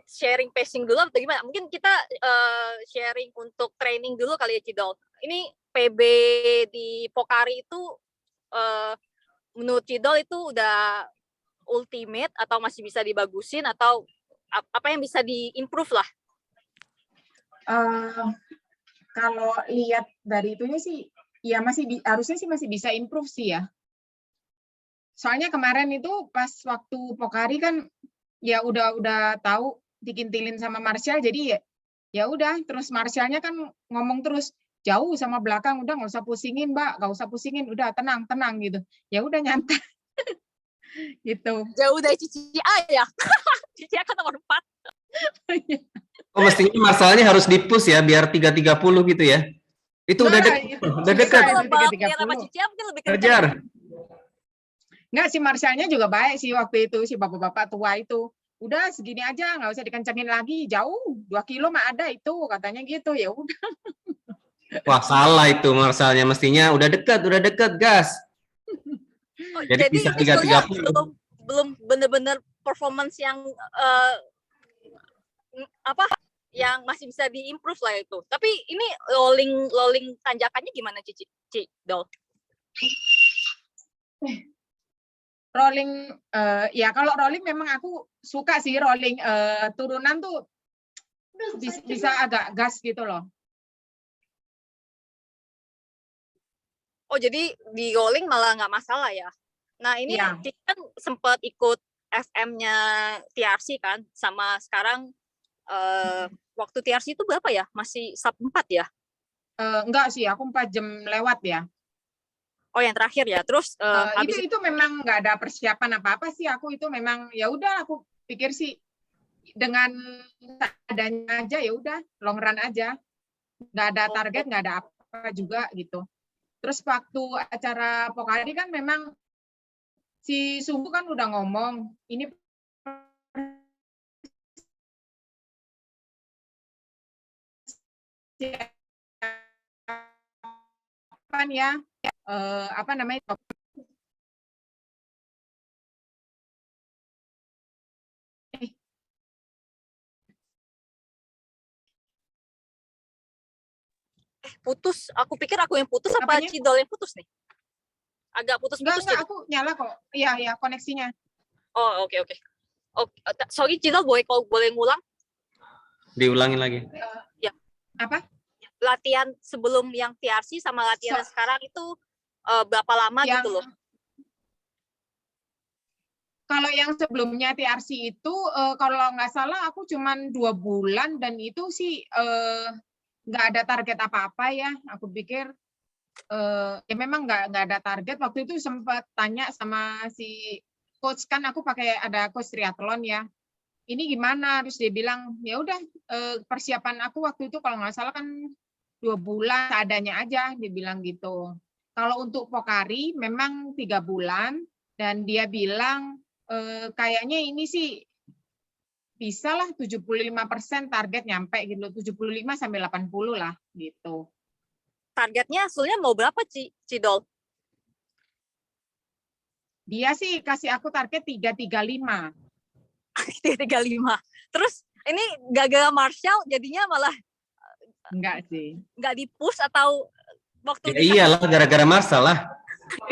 sharing pacing dulu atau gimana? Mungkin kita sharing untuk training dulu kali ya Cidol. Ini PB di Pokari itu menurut Cidol itu udah ultimate atau masih bisa dibagusin atau apa yang bisa di-improve lah? Kalau lihat dari itunya sih, ya harusnya sih masih bisa improve sih ya. Soalnya kemarin itu pas waktu Pokari kan ya udah tahu dikintilin sama Marshall, jadi ya udah terus Marshallnya kan ngomong terus jauh sama belakang, udah nggak usah pusingin Mbak, nggak usah pusingin, udah tenang gitu. Ya udah nyantai. Gitu. Jauh dari Cici A ya. Cici A kan nomor 4. Oh, mestinya masalahnya harus di-push ya biar 330 gitu ya. Itu udah dekat. Kalau balapnya sama Cici A mungkin lebih kencang. Kejar. Enggak, si Marshallnya juga baik sih waktu itu, si bapak-bapak tua itu. Udah segini aja, nggak usah dikencengin lagi, jauh 2 kilo mah ada itu, katanya gitu. Ya udah. Wah, salah itu Marsalnya, mestinya udah dekat, gas. Oh, Jadi bisa 330. belum benar-benar performance yang yang masih bisa diimprove lah itu. Tapi ini rolling tanjakannya gimana Cici Dol? Rolling ya kalau rolling memang aku suka sih rolling, turunan tuh bisa agak gas gitu loh. Oh, jadi di rolling malah nggak masalah ya. Nah, ini Ya. Cici kan sempat ikut FM-nya TRC kan, sama sekarang waktu TRC itu berapa ya? Masih sub 4 ya? Enggak sih, aku 4 jam lewat ya. Oh, yang terakhir ya. Terus habis itu memang nggak ada persiapan apa-apa sih, aku itu memang ya udah aku pikir sih dengan adanya aja ya udah long run aja. Nggak ada target, nggak ada apa juga gitu. Terus waktu acara Pokari kan memang si Sumbu kan udah ngomong, ini ya apa namanya putus. Aku pikir aku yang putus apa apanya? Cidol yang putus nih? Agak putus-putus. Enggak, aku nyala kok. Iya, koneksinya. Oh, oke. Sorry Cidol, boleh ngulang? Diulangin lagi. Ya. Apa? Latihan sebelum yang TRC sama latihan sekarang itu berapa lama gitu loh? Kalau yang sebelumnya TRC itu kalau nggak salah aku cuman 2 bulan dan itu sih nggak ada target apa-apa ya. Aku pikir ya memang nggak ada target. Waktu itu sempat tanya sama si coach, kan aku pakai ada coach triathlon ya. Ini gimana? Terus dia bilang ya udah persiapan aku waktu itu kalau nggak salah kan 2 bulan seadanya aja, dia bilang gitu. Kalau untuk Pokari memang 3 bulan dan dia bilang kayaknya ini sih bisa lah 75% target nyampe gitu, 75 sampai 80 lah gitu. Targetnya hasilnya mau berapa Cidol? Dia sih kasih aku target 335. 335. Terus ini gagal Marshall jadinya malah enggak sih. Enggak di-push atau waktu Ya iyalah gara-gara masalah.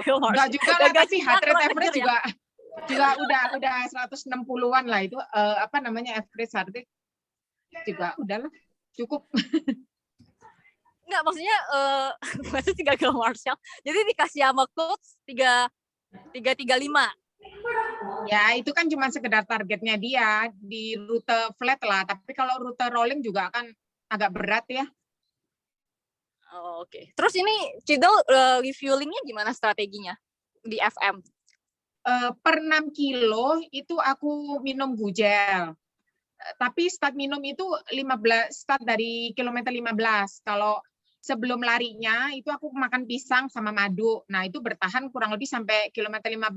Enggak juga lah, Gagal tapi cinta heart rate kurang average kejar ya. juga udah 160-an lah itu, apa namanya, average heart rate juga udahlah cukup. Enggak, maksudnya maksudnya sih gagal Marshall. Jadi dikasih sama coach 335. Ya itu kan cuma sekedar targetnya dia di rute flat lah, tapi kalau rute rolling juga kan agak berat ya. Oh, oke. Terus ini Cidol refuelingnya gimana strateginya di FM? Per 6 kilo itu aku minum gujel. Tapi start minum itu 15, start dari kilometer 15. Kalau sebelum larinya itu aku makan pisang sama madu. Nah, itu bertahan kurang lebih sampai kilometer 15.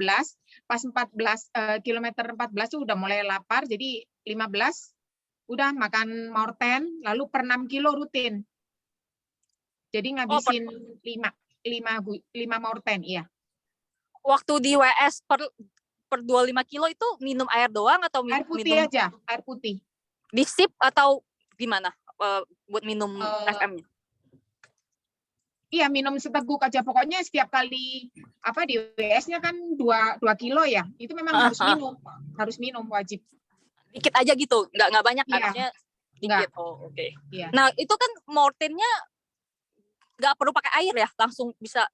Pas 14 kilometer 14 itu udah mulai lapar, jadi 15 udah makan morten, lalu per 6 kilo rutin. Jadi ngabisin 5 morten, iya. Waktu di WS per 25 kilo itu minum air doang atau Air putih minum aja, air putih. di sip atau gimana buat minum FM-nya? Iya, minum seteguk aja. Pokoknya setiap kali apa di WS-nya kan 2 kilo ya. Itu memang harus minum wajib. Dikit aja gitu, nggak banyak kan? Iya. Maksudnya dikit. Nggak. Oh, oke. Iya. Nah, itu kan mortennya nggak perlu pakai air ya, langsung bisa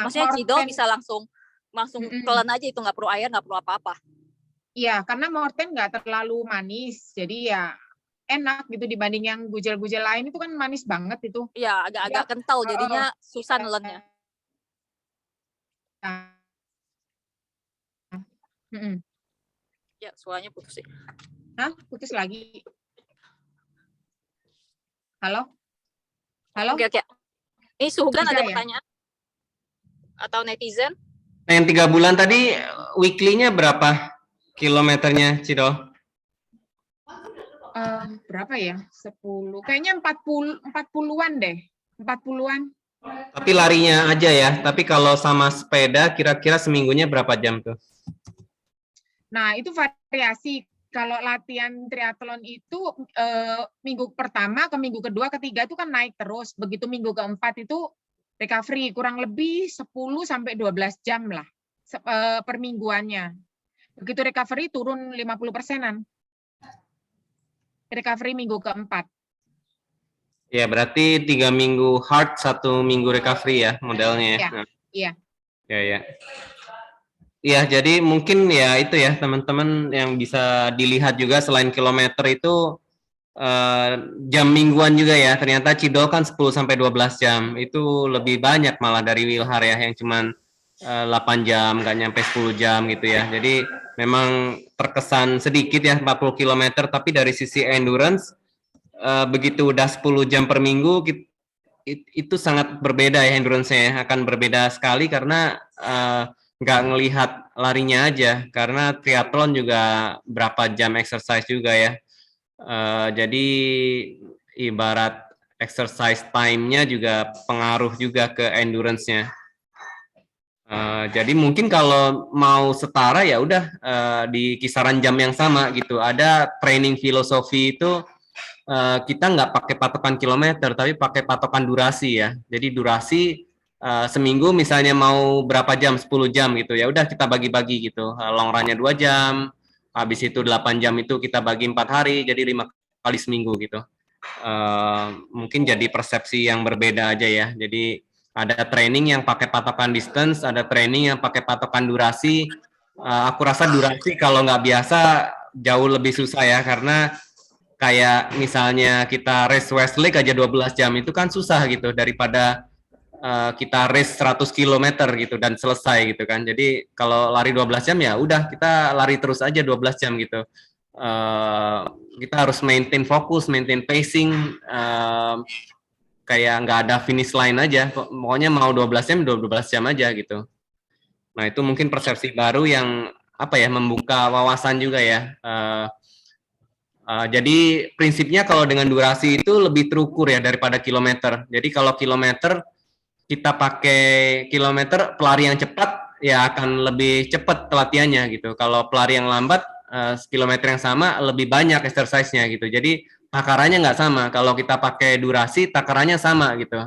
maksudnya Cidol morten- bisa langsung telan aja itu, nggak perlu air, nggak perlu apa-apa. Iya, karena morten nggak terlalu manis. Jadi ya enak gitu dibanding yang gujel-gujel lain itu kan manis banget itu. Iya, agak kental jadinya susah nelennya. Ya, suaranya putus sih. Hah? Putus lagi. Halo? Halo? Oke. Ini Suhugan Bisa ada ya? pertanyaan? Atau netizen? Nah, yang 3 bulan tadi weekly-nya berapa kilometernya, Cidol? Berapa ya? 10. Kayaknya 40-an deh. 40-an. Tapi larinya aja ya. Tapi kalau sama sepeda kira-kira seminggunya berapa jam tuh? Nah, itu variasi. Kalau latihan triathlon itu minggu pertama ke minggu kedua, ketiga itu kan naik terus. Begitu minggu keempat itu recovery kurang lebih 10 sampai 12 jam lah per mingguannya. Begitu recovery turun 50%-an. Recovery minggu keempat. Ya, berarti 3 minggu hard, 1 minggu recovery ya modelnya ya. Iya. Ya. Ya, jadi mungkin ya itu ya teman-teman yang bisa dilihat juga selain kilometer itu jam mingguan juga ya. Ternyata Cidol kan 10 sampai 12 jam. Itu lebih banyak malah dari Wilhar ya yang cuman 8 jam, nggak nyampe 10 jam gitu ya. Jadi memang terkesan sedikit ya 40 km, tapi dari sisi endurance begitu udah 10 jam per minggu itu sangat berbeda ya endurance-nya ya. Akan berbeda sekali karena nggak ngelihat larinya aja, karena triathlon juga berapa jam exercise juga ya. Jadi ibarat exercise time-nya juga pengaruh juga ke endurance-nya. Jadi mungkin kalau mau setara ya udah di kisaran jam yang sama gitu. Ada training filosofi itu kita nggak pakai patokan kilometer, tapi pakai patokan durasi ya. Jadi durasi seminggu misalnya mau berapa jam, 10 jam gitu ya udah kita bagi-bagi gitu. Long run-nya 2 jam, habis itu 8 jam itu kita bagi 4 hari, jadi 5 kali seminggu gitu. Mungkin jadi persepsi yang berbeda aja ya. Jadi ada training yang pakai patokan distance, ada training yang pakai patokan durasi. Aku rasa durasi kalau nggak biasa jauh lebih susah ya, karena kayak misalnya kita race Westlake aja 12 jam itu kan susah gitu, daripada kita race 100 km gitu dan selesai gitu kan. Jadi kalau lari 12 jam ya udah kita lari terus aja 12 jam gitu. Kita harus maintain fokus, maintain pacing, kayak nggak ada finish line aja. Pokoknya mau 12 jam, 12 jam aja gitu. Nah, itu mungkin persepsi baru yang apa ya, membuka wawasan juga ya. Jadi prinsipnya kalau dengan durasi itu lebih terukur ya daripada kilometer. Jadi kalau kilometer kita pakai kilometer, pelari yang cepat ya akan lebih cepat latihannya gitu. Kalau pelari yang lambat, kilometer yang sama lebih banyak exercise-nya gitu. Jadi takarannya nggak sama. Kalau kita pakai durasi, takarannya sama gitu.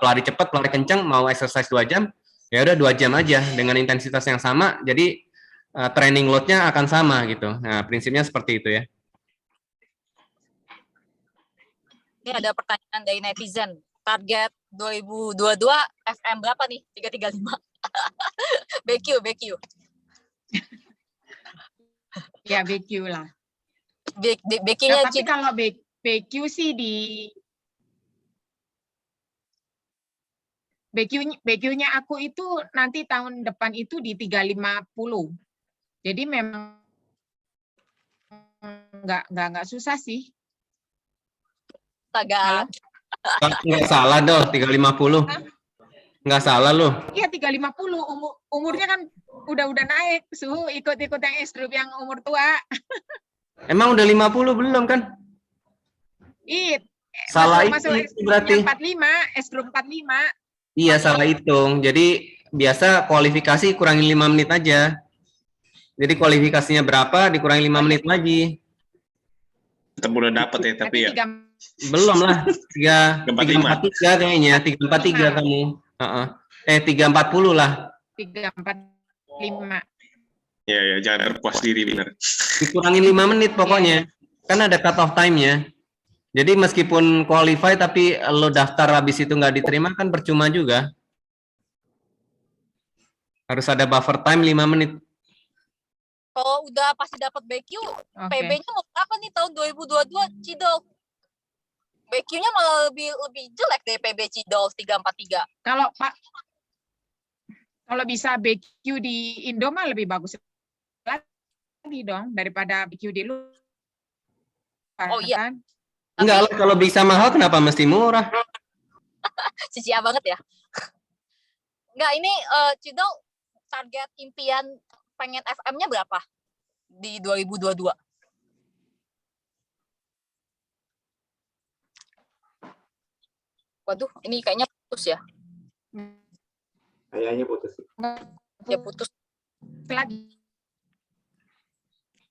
Pelari cepat, pelari kencang mau exercise 2 jam, ya udah 2 jam aja dengan intensitas yang sama, jadi training load-nya akan sama gitu. Nah, prinsipnya seperti itu ya. Ini ada pertanyaan dari netizen. Target 2022 FM berapa nih? 335. BQ. Ya BQ lah. BQ-nya Tapi kalau BQ sih BQ-nya aku itu nanti tahun depan itu di 350. Jadi memang nggak susah sih. Astaga. Nggak salah doh, 350. Nggak salah loh. Iya 350, umurnya kan udah naik, suhu ikut-ikut yang age group yang umur tua. Emang udah 50 belum kan? Salah masuk itu berarti. 45, age group 45. Iya, salah hitung. Jadi biasa kualifikasi kurangin 5 menit aja. Jadi kualifikasinya berapa dikurangi 5 menit lagi. Tetap udah dapat ya, tapi ya. Belum lah. 343 kayaknya, 343 kamu. 340 lah. 345. Ya, jangan puas diri benar. Dikurangin 5 menit pokoknya. Kan ada cut off time-nya. Jadi meskipun qualify tapi lo daftar habis itu nggak diterima kan percuma juga. Harus ada buffer time 5 menit. Kalau udah pasti dapat BQ, PB-nya mau apa nih tahun 2022 Cidol? BQ-nya malah lebih jelek dari PB Cidol 343. Kalau bisa BQ di Indo mah lebih bagus lagi dong daripada BQ di luar. Oh iya. Kan? Enggak, kalau bisa mahal kenapa mesti murah? Cia banget ya. Enggak, ini Cidol target impian pengen FM-nya berapa di 2022? Waduh, ini kayaknya putus ya. Kayaknya putus. Ya putus. Lagi.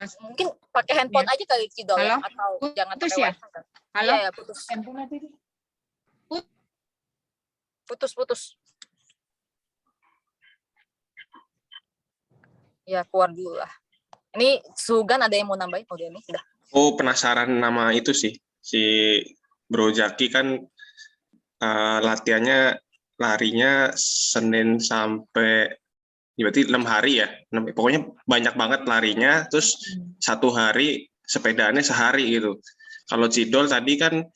Mungkin pakai handphone aja kali Cidol ya, atau jangan putus pakai ya? wifi. Halo? Iya, putus. Handphone aja deh. Putus. Ya, keluar dulu lah. Ini Sugan ada yang mau nambahin? Oh, dia nih, udah. Oh, penasaran nama itu sih. Si Bro Jaki kan larinya Senin sampai berarti 6 hari ya. Pokoknya banyak banget larinya, terus 1 hari sepedaannya sehari gitu. Kalau Cidol tadi kan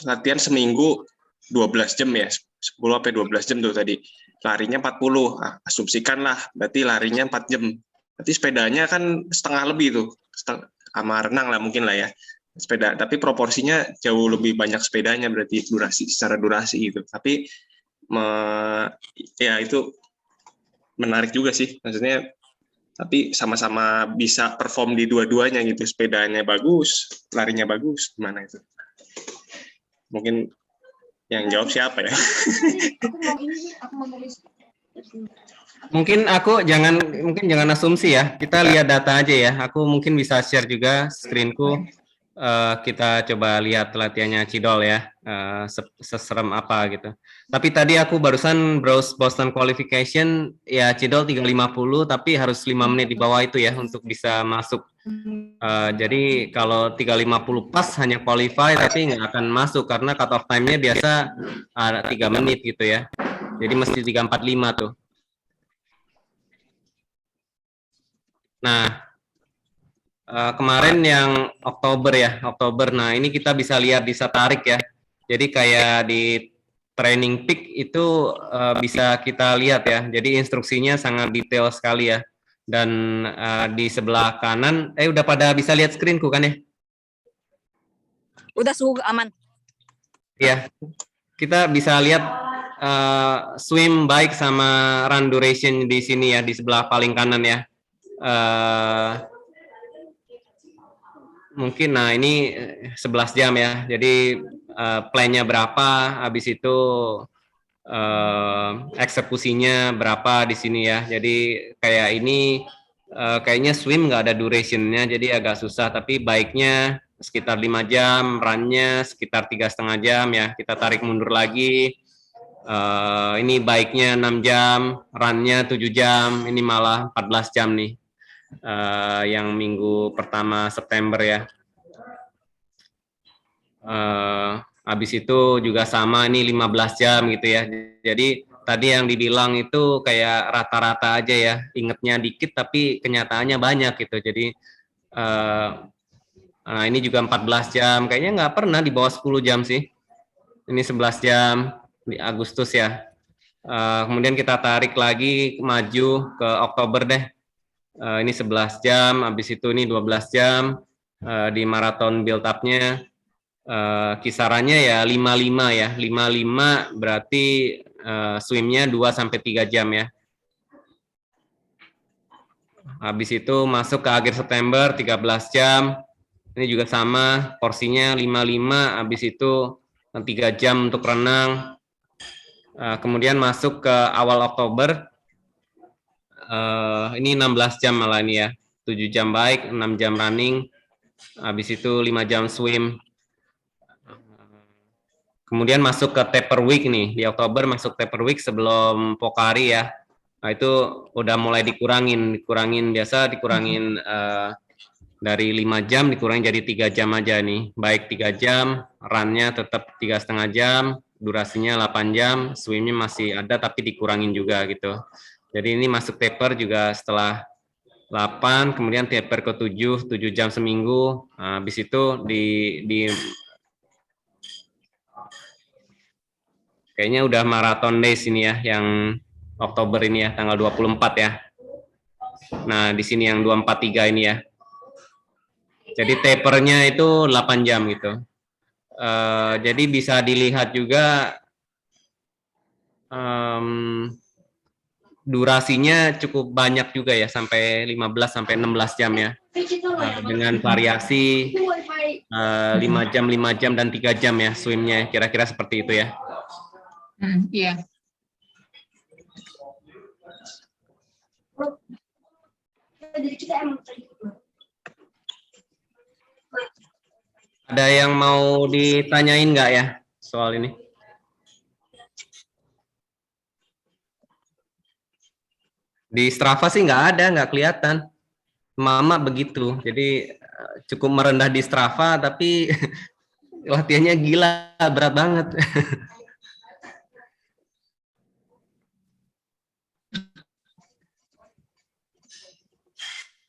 latihan seminggu 12 jam ya. 10 sampai 12 jam tuh tadi. Larinya 40. Asumsikanlah berarti larinya 4 jam. Berarti sepedanya kan setengah lebih tuh. Sama renang lah mungkin lah ya. Sepeda, tapi proporsinya jauh lebih banyak sepedanya berarti secara durasi gitu. Tapi ya itu menarik juga sih, maksudnya. Tapi sama-sama bisa perform di dua-duanya gitu. Sepedanya bagus, larinya bagus, gimana itu? Mungkin yang jawab siapa ya? Mungkin jangan asumsi ya. Kita lihat data aja ya. Aku mungkin bisa share juga screenku. Kita coba lihat latihannya Cidol ya, seserem apa gitu. Tapi tadi aku barusan browse Boston Qualification, ya Cidol 350, tapi harus 5 menit di bawah itu ya untuk bisa masuk. Jadi kalau 350 pas hanya qualify, tapi nggak akan masuk karena cut off time-nya biasa 3 menit gitu ya. Jadi mesti 345 tuh. Nah, kemarin yang Oktober. Nah, ini kita bisa lihat di Satarik ya. Jadi kayak di Training Peak itu bisa kita lihat ya. Jadi instruksinya sangat detail sekali ya. Dan di sebelah kanan, udah pada bisa lihat screenku kan ya? Udah suhu aman. Iya. Kita bisa lihat swim bike sama run duration di sini ya, di sebelah paling kanan ya. Mungkin ini 11 jam ya. Jadi plan-nya berapa, habis itu eksekusinya berapa di sini ya. Jadi kayak ini kayaknya swim nggak ada duration-nya, jadi agak susah. Tapi baiknya sekitar 5 jam, run-nya sekitar 3,5 jam ya. Kita tarik mundur lagi. Ini baiknya 6 jam, run-nya 7 jam, ini malah 14 jam nih. Yang minggu pertama September ya. Habis itu juga sama, ini 15 jam gitu ya. Jadi tadi yang dibilang itu kayak rata-rata aja ya, ingetnya dikit tapi kenyataannya banyak gitu. Jadi nah ini juga 14 jam, kayaknya nggak pernah di bawah 10 jam sih. Ini 11 jam di Agustus ya. Kemudian kita tarik lagi maju ke Oktober deh. Ini 11 jam, habis itu ini 12 jam di maraton build up-nya. Kisarannya ya 55 ya. 55 berarti swim-nya 2 sampai 3 jam ya. Habis itu masuk ke akhir September 13 jam. Ini juga sama, porsinya 55, habis itu 3 jam untuk renang. Kemudian masuk ke awal Oktober, ini 16 jam malah ini ya, 7 jam bike, 6 jam running, habis itu 5 jam swim. Kemudian masuk ke taper week nih, di Oktober masuk taper week sebelum Pokari ya. Nah itu udah mulai dikurangin biasa dikurangin dari 5 jam dikurangi jadi 3 jam aja nih. Baik 3 jam, run-nya tetap 3,5 jam, durasinya 8 jam, swim-nya masih ada tapi dikurangin juga gitu. Jadi ini masuk taper juga setelah 8, kemudian taper ke 7 jam seminggu. Nah, habis itu di kayaknya udah marathon days ini ya, yang Oktober ini ya, tanggal 24 ya. Nah, di sini yang 243 ini ya. Jadi tapernya itu 8 jam gitu. Jadi bisa dilihat juga durasinya cukup banyak juga ya, sampai 15 sampai 16 jam ya. Dengan variasi 5 jam, 5 jam, dan 3 jam ya swimnya, kira-kira seperti itu ya. Iya. Ada yang mau ditanyain nggak ya soal ini? Di Strava sih nggak ada, nggak kelihatan. Mama begitu, jadi cukup merendah di Strava, tapi latihannya gila, berat banget.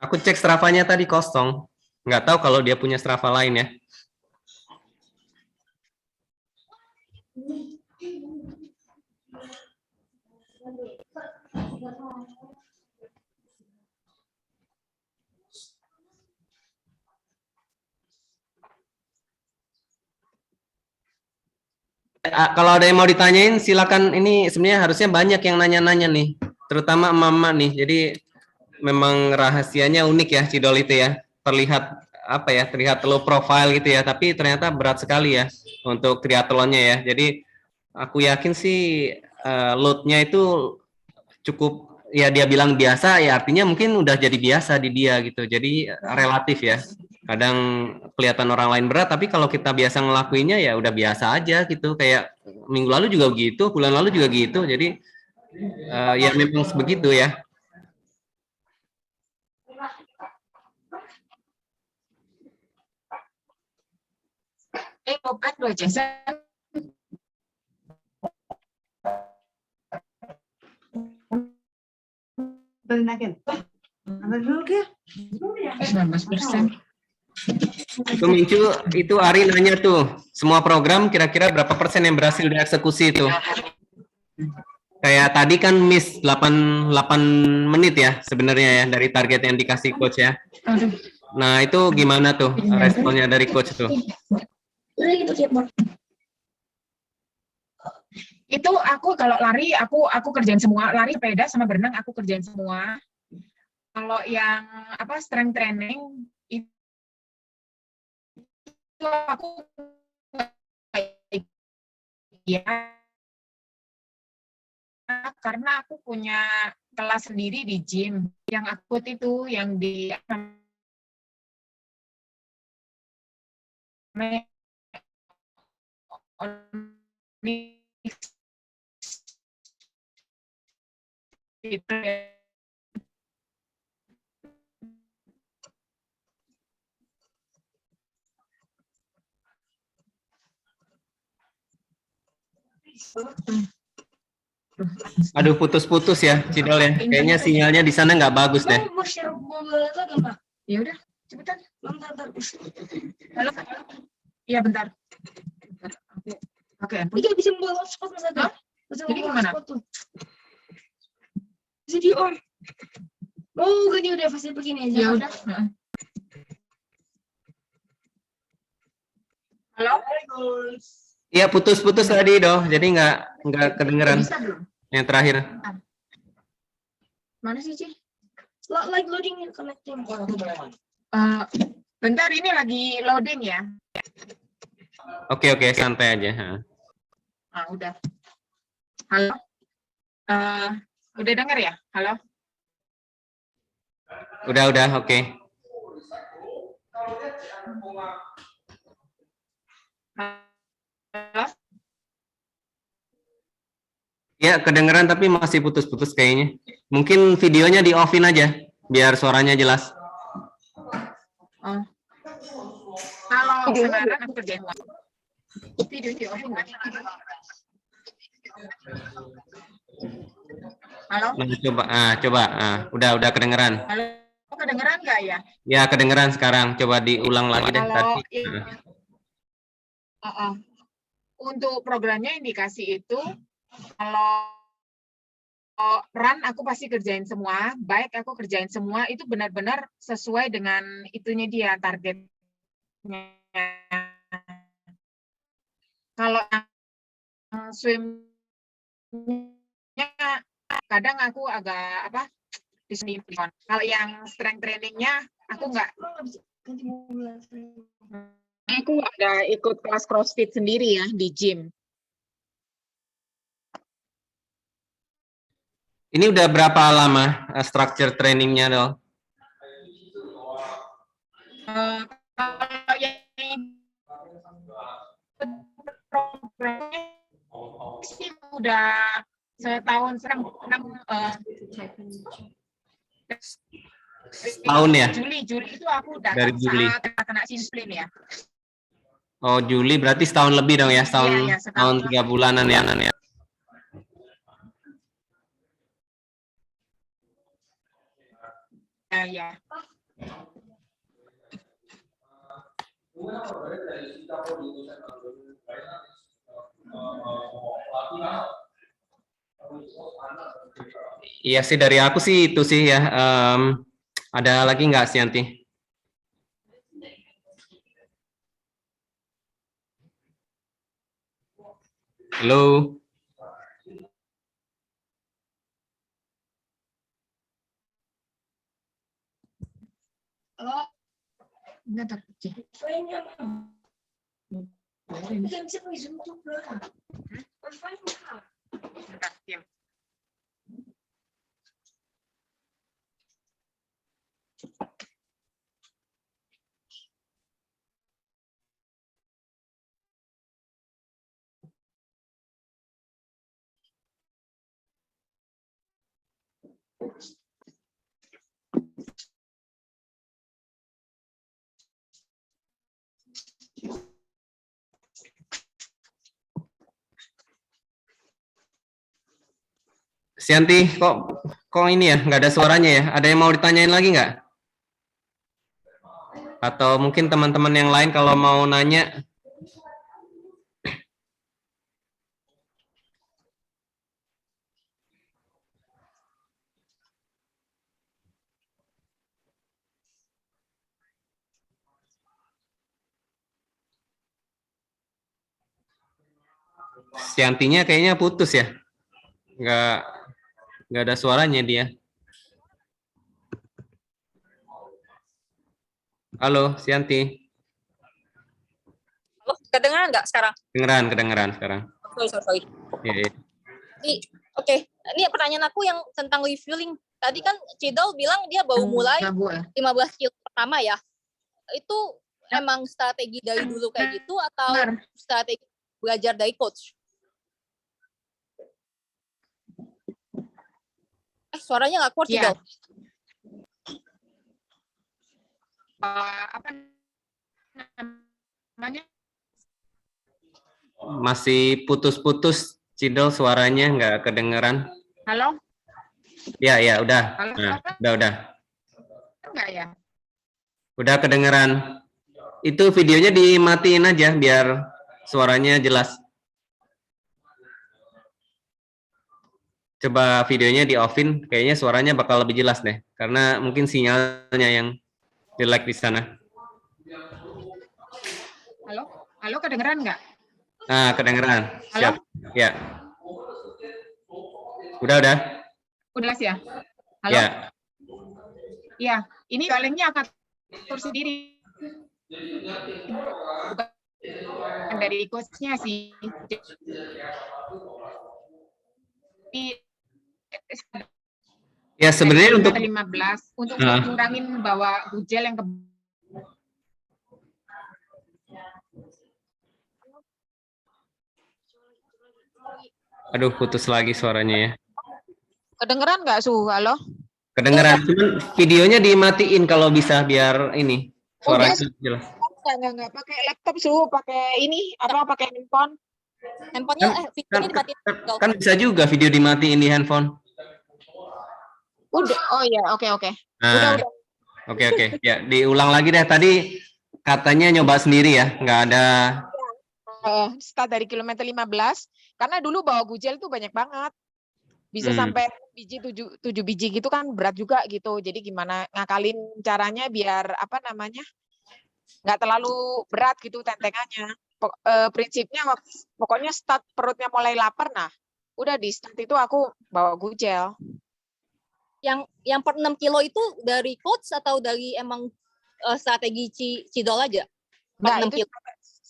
Aku cek Strava-nya tadi kosong. Nggak tahu kalau dia punya Strava lain ya. Kalau ada yang mau ditanyain, silakan. Ini sebenarnya harusnya banyak yang nanya-nanya nih, terutama mama nih. Jadi memang rahasianya unik ya, Cidol itu ya. Terlihat apa ya? Terlihat low profile gitu ya, tapi ternyata berat sekali ya untuk triathlonnya ya. Jadi aku yakin sih load-nya itu cukup, ya dia bilang biasa ya, artinya mungkin udah jadi biasa di dia gitu. Jadi relatif ya. Kadang kelihatan orang lain berat, tapi kalau kita biasa ngelakuinnya ya udah biasa aja gitu. Kayak minggu lalu juga gitu, bulan lalu juga gitu. Jadi ya memang begitu ya. Obat loh, Jason. dulu ke? 19%. Itu Mincu, itu Ari nanya tuh, semua program kira-kira berapa persen yang berhasil dieksekusi itu? Kayak tadi kan miss 8 menit ya sebenarnya ya dari target yang dikasih coach ya. Nah itu gimana tuh responnya dari coach tuh? Itu aku kalau lari aku kerjain semua, lari, sepeda sama berenang aku kerjain semua. Kalau yang strength training itu aku ya, karena aku punya kelas sendiri di gym. Yang akut itu yang di Itu ya. Aduh, putus-putus ya, Cidol ya. Kayaknya sinyalnya di sana nggak bagus deh. Ya udah, cepetan. Halo. Iya, bentar. Oke. Ini bisa membawa hotspot Mas Aga. Hah? Jadi gimana? Jadi on. Oh, gini udah pasti begini aja. Ya udah. Halo. Iya, putus-putus tadi, Doh. Jadi nggak kedengeran Bisa belum? yang terakhir. Mana sih, Ci? Like loading and connecting. Bentar, ini lagi loading ya. Oke, santai aja. Ah, udah. Halo. Udah denger ya? Halo. Udah, oke. Halo. Ya, kedengeran tapi masih putus-putus kayaknya. Mungkin videonya di off-in aja, biar suaranya jelas. Oh. Kalau sekarang aku kerjain video di off nggak? Halo. Nah, coba. Udah kedengeran. Halo. Kedengeran nggak ya? Ya, kedengeran sekarang. Coba diulang lagi deh tadi. Untuk programnya yang dikasih itu, kalau run aku pasti kerjain semua, baik aku kerjain semua, itu benar-benar sesuai dengan itunya dia, targetnya. Kalau swimnya kadang aku agak disimpan. Kalau yang strength trainingnya aku nggak. Aku ada ikut kelas CrossFit sendiri ya di gym. Ini udah berapa lama structure trainingnya, Dol? Kalau yang programnya sih udah setahun sekarang Tahun ya? Juli itu aku udah Dari Juli. kena disiplin ya. Oh, Juli berarti setahun lebih dong ya, setahun, Iya, tahun 3 bulanan ya. Ya. Iya sih, dari aku sih itu sih ya. Ada lagi nggak sih nanti? Halo. Halo. Bentar. Wifi-nya Nggak bisa pakai Zoom tuh berapa? Wifi-nya. Bentar, diam. Sianti, kok ini ya, nggak ada suaranya ya? Ada yang mau ditanyain lagi nggak? Atau mungkin teman-teman yang lain kalau mau nanya? Siantinya kayaknya putus ya? Nggak ada suaranya dia. Halo, Sianti. Halo, kedengeran nggak sekarang? Kedengeran sekarang. Sorry. Iya. Oke. Ini pertanyaan aku yang tentang refueling. Tadi kan Cidol bilang dia baru mulai 15 kilo pertama ya. Itu emang strategi dari dulu kayak gitu atau strategi belajar dari coach? Suaranya nggak keluar, Iya. Cidol. Apa namanya? Masih putus-putus, Cidol, suaranya nggak kedengeran. Halo? Ya, ya, udah. Halo, Nah, halo? udah. Enggak ya? Udah kedengeran. Itu videonya dimatiin aja biar suaranya jelas. Coba videonya di offin, kayaknya suaranya bakal lebih jelas deh, karena mungkin sinyalnya yang jelek di sana. Halo? Halo, kedengeran nggak? Nah, kedengeran. Halo? Siap. Ya. Udah. Udah ya? Halo? Ya. Iya, ini linknya akan atur sendiri. Bukan dari coach-nya sih. Jadi, Ya, sebenarnya untuk 15 untuk Nah. ngurangin bawa gujel yang ke Aduh, putus lagi suaranya ya. Kedengeran nggak, Su? Halo? Kedengeran, cuman videonya dimatiin kalau bisa biar ini suaranya jelas. Nggak pakai laptop, Su, pakai ini pakai handphone. Handphonenya, videonya dimatiin. Cidol. Kan bisa juga video dimatiin di handphone. Udah. Oh iya, oke. Nah, Udah. oke. Ya, diulang lagi deh. Tadi katanya nyoba sendiri ya, nggak ada. Start dari kilometer 15 karena dulu bawa gujel tuh banyak banget. Bisa sampai biji 7 biji gitu kan, berat juga gitu. Jadi gimana ngakalin caranya biar nggak terlalu berat gitu tentengannya. Prinsipnya pokoknya start perutnya mulai lapar, nah udah di start itu aku bawa gujel. Yang per 6 kilo itu dari coach atau dari emang strategi Cidol aja? Per 6 Nah, itu kilo.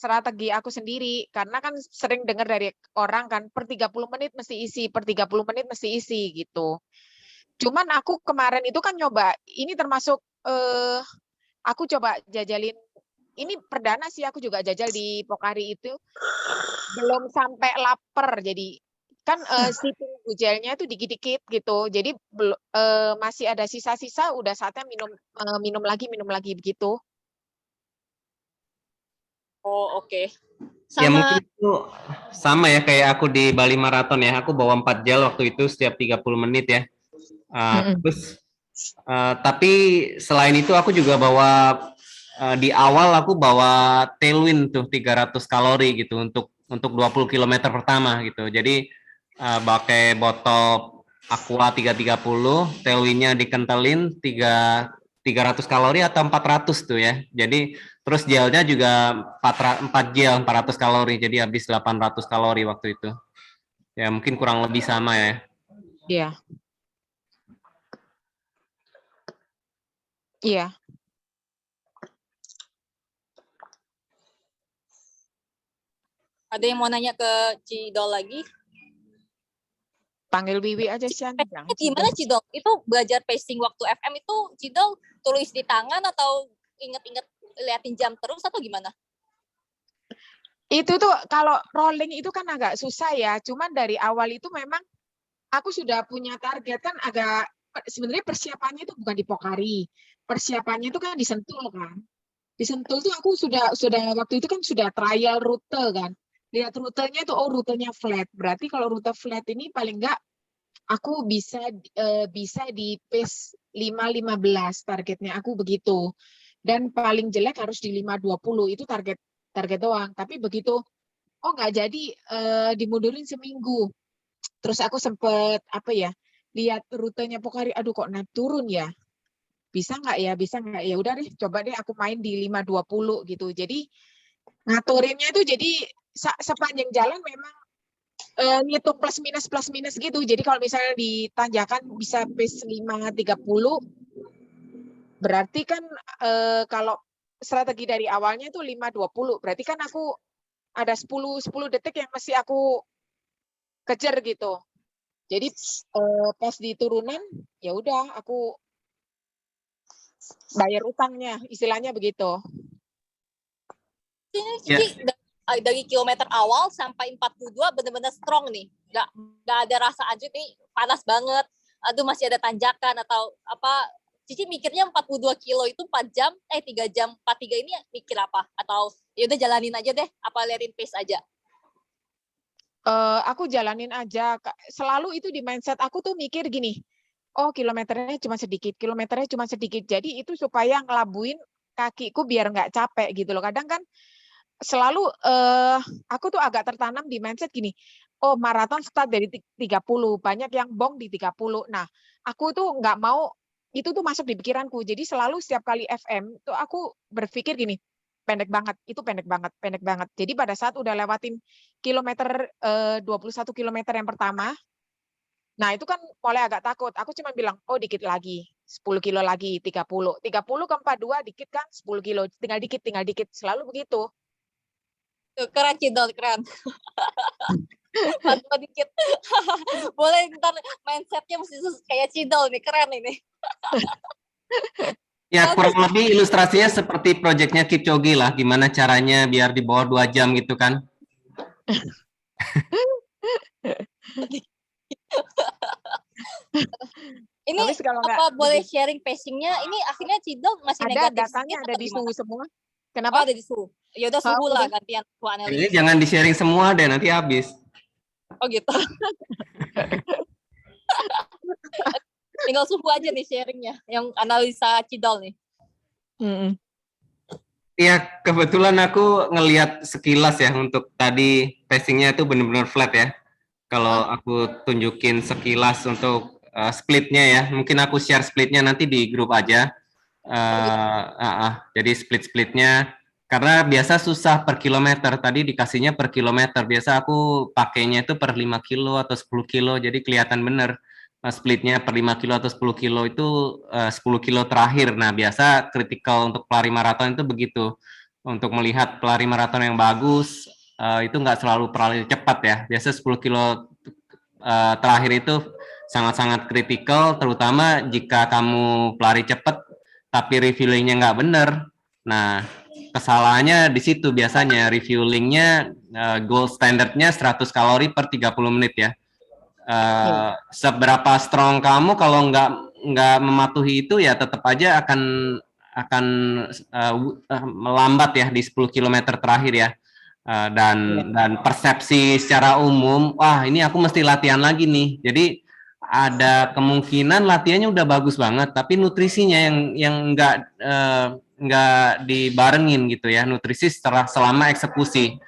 strategi aku sendiri karena kan sering dengar dari orang kan per 30 menit mesti isi, per 30 menit mesti isi gitu. Cuman aku kemarin itu kan nyoba, ini termasuk aku coba jajalin, ini perdana sih aku juga jajal di Pocari itu, belum sampai lapar, jadi kan sipping gujelnya itu dikit-dikit gitu, jadi masih ada sisa-sisa, udah saatnya minum lagi begitu. Oh, oke. Ya Sama mungkin itu sama ya kayak aku di Bali Marathon ya. Aku bawa 4 gel waktu itu setiap 30 menit ya. Terus tapi selain itu aku juga bawa di awal aku bawa Tailwind tuh 300 kalori gitu untuk 20 km pertama gitu. Jadi pakai botol Aqua 330, Tailwindnya dikentelin 300 kalori atau 400 tuh ya. Jadi terus gelnya juga 4 gel 400 kalori. Jadi habis 800 kalori waktu itu. Ya mungkin kurang lebih sama ya. Iya. Iya. ada yang mau nanya ke Cidol lagi? Panggil Wiwi aja, Sian. Gimana Cidol? Itu belajar pacing waktu FM itu Cidol tulis di tangan atau inget-inget liatin jam terus atau gimana? Itu tuh kalau rolling itu kan agak susah ya. Cuman dari awal itu memang aku sudah punya target kan agak, sebenarnya persiapannya itu bukan di Pocari. Persiapannya itu kan di Sentul kan. Di Sentul tuh aku sudah waktu itu kan sudah trial rute kan. Lihat rutenya tuh, oh rutenya flat. Berarti kalau rute flat ini paling enggak aku bisa di pace 5:15 targetnya aku begitu. Dan paling jelek harus di 5:20 itu target doang. Tapi begitu oh nggak jadi, dimundurin seminggu. Terus aku sempet lihat rutenya Pocari, aduh kok naik turun ya. Bisa nggak ya? Udah deh, coba deh aku main di 5:20 gitu. Jadi ngaturinnya itu jadi sepanjang jalan memang ngitung plus minus gitu. Jadi kalau misalnya di tanjakan bisa pace 5:30, berarti kan kalau strategi dari awalnya itu 5:20, berarti kan aku ada 10 detik yang mesti aku kejar gitu. Jadi pas di turunan ya udah aku bayar utangnya, istilahnya begitu. Ini Ya. Cici dari kilometer awal sampai 42 benar-benar strong nih. Nggak ada rasa anjir nih, panas banget. aduh masih ada tanjakan atau apa, Cici mikirnya 42 kilo itu 4 jam, 3 jam 43 ini mikir apa? Atau ya udah jalanin aja deh, apa liatin pace aja? Aku jalanin aja. Selalu itu di mindset aku tuh mikir gini, oh kilometernya cuma sedikit, kilometernya cuma sedikit. Jadi itu supaya ngelabuin kakiku biar nggak capek gitu loh. Kadang kan selalu aku tuh agak tertanam di mindset gini, oh maraton start dari 30, banyak yang bong di 30. Nah, aku tuh nggak mau itu tuh masuk di pikiranku. Jadi selalu setiap kali FM tuh aku berpikir gini, pendek banget, itu pendek banget, pendek banget. Jadi pada saat udah lewatin kilometer 21 kilometer yang pertama, nah itu kan mulai agak takut. Aku cuma bilang, oh dikit lagi, 10 kilo lagi, 30. 30 ke 42 dikit kan, 10 kilo, tinggal dikit, selalu begitu. Tuh, keren Cidol, keren. Tambah dikit. Boleh ntar mindsetnya mesti kayak Cidol nih, keren ini. Ya, kurang lebih ilustrasinya seperti proyeknya Kipchoge lah, gimana caranya biar di bawah 2 jam gitu kan. Ini kalau apa boleh sharing pacingnya? Ini akhirnya Cidol masih ada negatif. Datanya ada di suhu semua. Oh, Kenapa? ada di suhu. Ya udah suhu lah gantian suhu Ini analisis. jangan di-sharing semua deh, nanti habis. Oh gitu. Tinggal suhu aja nih sharingnya, yang analisa Cidol nih. Iya, kebetulan aku ngelihat sekilas ya untuk tadi pacingnya itu benar-benar flat ya. Kalau aku tunjukin sekilas untuk splitnya ya, mungkin aku share splitnya nanti di grup aja. Jadi split-splitnya, karena biasa susah per kilometer, tadi dikasihnya per kilometer, biasa aku pakainya itu per 5 kilo atau 10 kilo, jadi kelihatan bener splitnya per 5 kilo atau 10 kilo itu 10 kilo terakhir. Nah, biasa kritikal untuk pelari maraton itu begitu. Untuk melihat pelari maraton yang bagus, itu nggak selalu pelari cepat ya. Biasa 10 kilo terakhir itu sangat-sangat kritikal, terutama jika kamu pelari cepat, tapi refuelingnya nggak benar. Nah, kesalahannya di situ biasanya, refuelingnya gold standardnya 100 kalori per 30 menit ya. Seberapa strong kamu kalau nggak mematuhi itu ya tetap aja akan melambat ya di 10 km terakhir ya. Dan persepsi secara umum, wah ini aku mesti latihan lagi nih. Jadi ada kemungkinan latihannya udah bagus banget, tapi nutrisinya yang nggak dibarengin gitu ya, nutrisi selama eksekusi.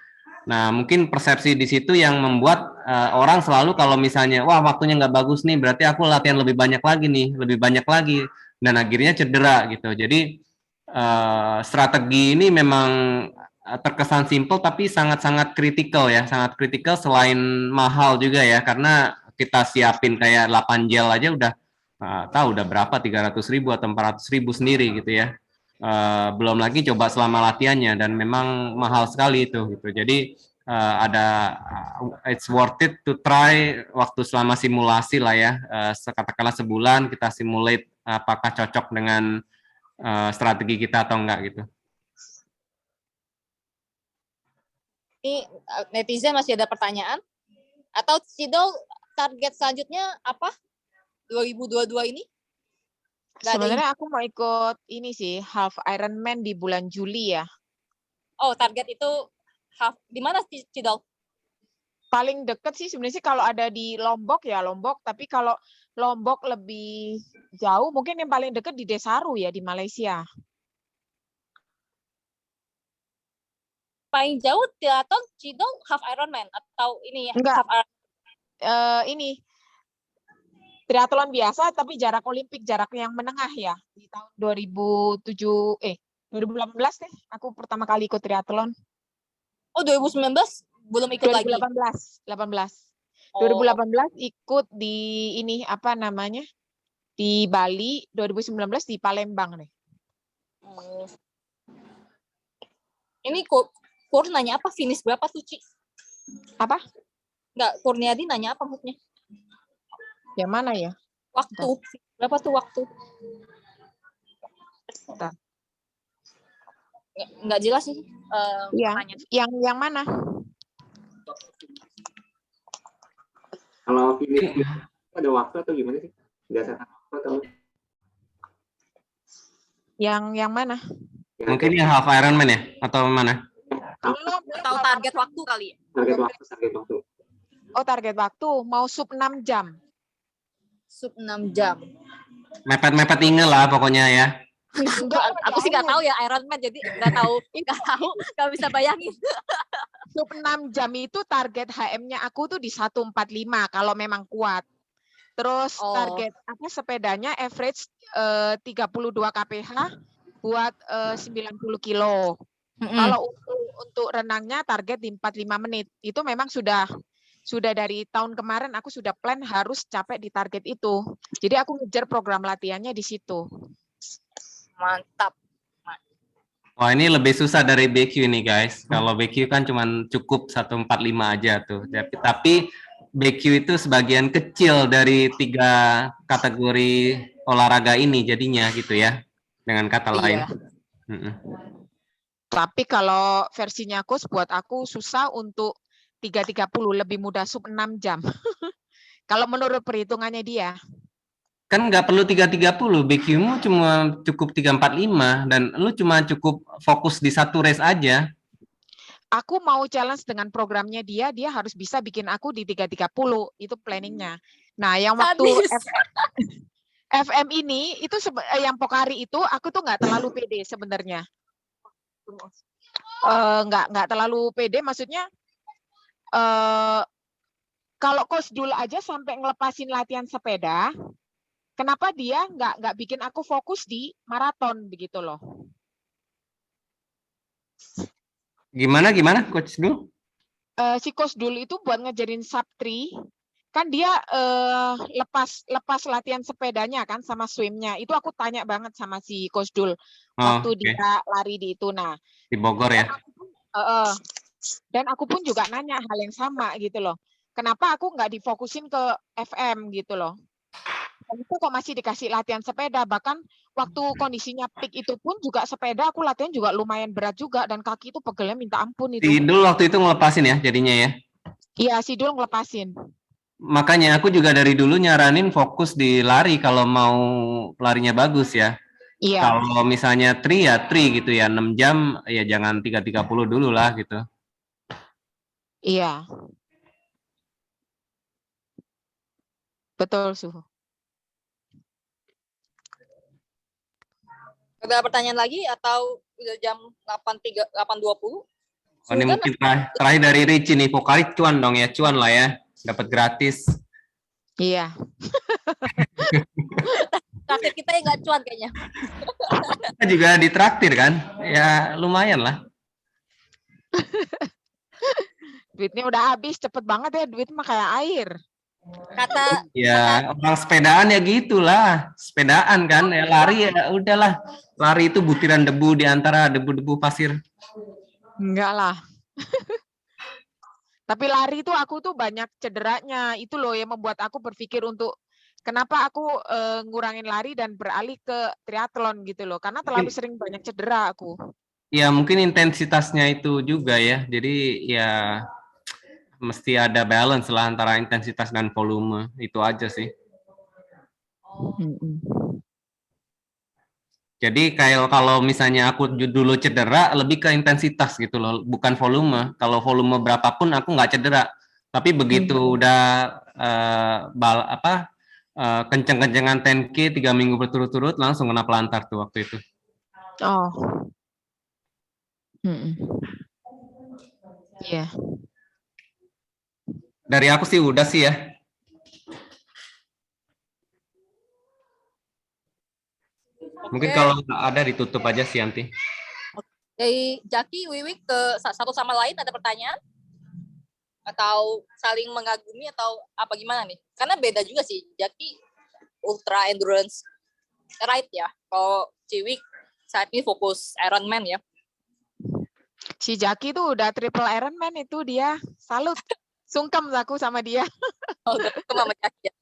Nah, mungkin persepsi di situ yang membuat orang selalu kalau misalnya, wah waktunya nggak bagus nih, berarti aku latihan lebih banyak lagi nih, lebih banyak lagi, dan akhirnya cedera gitu. Jadi strategi ini memang terkesan simpel, tapi sangat-sangat kritikal ya, sangat kritikal selain mahal juga ya, karena kita siapin kayak 8 gel aja udah tahu udah berapa, 300.000 atau 400.000 sendiri gitu ya. Belum lagi coba selama latihannya, dan memang mahal sekali itu gitu. Jadi it's worth it to try waktu selama simulasi lah ya, katakanlah sebulan kita simulate apakah cocok dengan strategi kita atau enggak gitu. Ini netizen masih ada pertanyaan? Atau Cidol target selanjutnya apa? 2022 ini? Sebenarnya aku mau ikut ini sih, half Ironman di bulan Juli ya. Oh, target itu half di mana Cidol? Paling deket sih sebenarnya sih kalau ada di Lombok ya Lombok, tapi kalau Lombok lebih jauh mungkin yang paling deket di Desaru ya di Malaysia. Paling jauh triathlon Cidol half Ironman atau ini ya? Enggak. Half Ironman. Ini triathlon biasa tapi jarak olimpik, jarak yang menengah ya. Di tahun 2018 deh aku pertama kali ikut triathlon. Oh, 2019 belum ikut 2018, lagi. 2018 ikut di ini apa namanya? Di Bali, 2019 di Palembang nih. Ini Kur nanya apa? Finish berapa tuh, Ci? Apa? Enggak, Kurniadi nanya apa maksudnya? Yang mana ya? Waktu. Berapa tuh waktu? Enggak jelas sih. Yang mana? Kalau finish ada waktu atau gimana sih? berdasarkan apa atau Yang mana? Mungkin yang half Ironman ya atau mana? Atau target waktu kali ya? target waktu. Oh, target waktu mau sub 6 jam. Sub 6 jam. Mepet-mepet inget lah pokoknya ya. Enggak, aku sih nggak tahu ya Ironman, jadi nggak tahu, nggak bisa bayangin. Sub 6 jam itu target HM-nya aku tuh di 145 kalau memang kuat. Terus Oh. target apa sepedanya average 32 kph buat 90 kilo. Kalau untuk renangnya target di 45 menit. Itu memang sudah dari tahun kemarin aku sudah plan harus capek di target itu. Jadi aku ngejar program latihannya di situ. Mantap. Wah, ini lebih susah dari BQ nih guys. Kalau BQ kan cuman cukup 145 aja tuh. Tapi BQ itu sebagian kecil dari 3 kategori olahraga ini jadinya gitu ya. Dengan kata lain. Iya. Tapi kalau versinya coach buat aku susah untuk 3.30, lebih mudah sub 6 jam. Kalau menurut perhitungannya dia. Kan nggak perlu 3.30, BQ-mu cuma cukup 3.45 dan lu cuma cukup fokus di satu race aja. Aku mau challenge dengan programnya dia harus bisa bikin aku di 3.30, itu planningnya. Nah, yang waktu FM ini itu yang Pokari itu aku tuh nggak terlalu pede sebenarnya. Nggak terlalu pede, maksudnya kalau Coach Dul aja sampai ngelepasin latihan sepeda, kenapa dia nggak bikin aku fokus di maraton begitu loh? Gimana Coach Dul? Si Coach Dul itu buat ngejarin sub 3, kan dia lepas latihan sepedanya kan sama swimnya. Itu aku tanya banget sama si Coach Dul waktu dia lari di itu. Nah, di Bogor ya. Dan aku pun juga nanya hal yang sama gitu loh. Kenapa aku nggak difokusin ke FM gitu loh? Itu kok masih dikasih latihan sepeda, bahkan waktu kondisinya peak itu pun juga sepeda aku latihan juga lumayan berat juga dan kaki itu pegelnya minta ampun itu. Si Dul waktu itu ngelepasin ya jadinya ya? Iya, si Dul ngelepasin. Makanya aku juga dari dulu nyaranin fokus di lari kalau mau larinya bagus ya. Iya. Kalau misalnya tri ya tri gitu ya, 6 jam ya jangan 3.30 dulu lah gitu. Iya. Betul, Suhu. Ada pertanyaan lagi atau udah jam 8.20? Oh, ini mungkin terakhir dari Ricci nih, Pokari cuan dong ya, cuan lah ya, dapat gratis. Iya. Traktir kita yang nggak cuan kayaknya. Kita juga ditraktir kan, ya lumayan lah. Duitnya udah habis, cepet banget ya, duit mah kayak air. Ya orang sepedaan ya gitulah, sepedaan kan ya lari ya udahlah, lari itu butiran debu di antara debu-debu pasir. Enggak lah. Tapi lari itu aku tuh banyak cederanya, itu loh yang membuat aku berpikir untuk kenapa aku ngurangin lari dan beralih ke triathlon gitu loh, karena terlalu sering banyak cedera aku. Ya mungkin intensitasnya itu juga ya, jadi ya mesti ada balance lah antara intensitas dan volume, itu aja sih. Jadi kayak kalau misalnya aku dulu cedera, lebih ke intensitas gitu loh, bukan volume. Kalau volume berapapun aku nggak cedera, tapi begitu udah kenceng-kencengan 10K 3 minggu berturut-turut langsung kena pelantar tuh waktu itu. Oh. Iya. Dari aku sih udah sih ya. Mungkin kalau nggak ada ditutup aja sih Yanti. Dari Jaki, Wiwik ke satu sama lain ada pertanyaan? Atau saling mengagumi atau apa gimana nih? Karena beda juga sih. Jaki ultra endurance ride ya. Kalau Ciwik saat ini fokus Ironman ya. Si Jaki tuh udah triple Ironman itu dia. Salut. Sungkem aku sama dia. Oh, sama Jaki ya.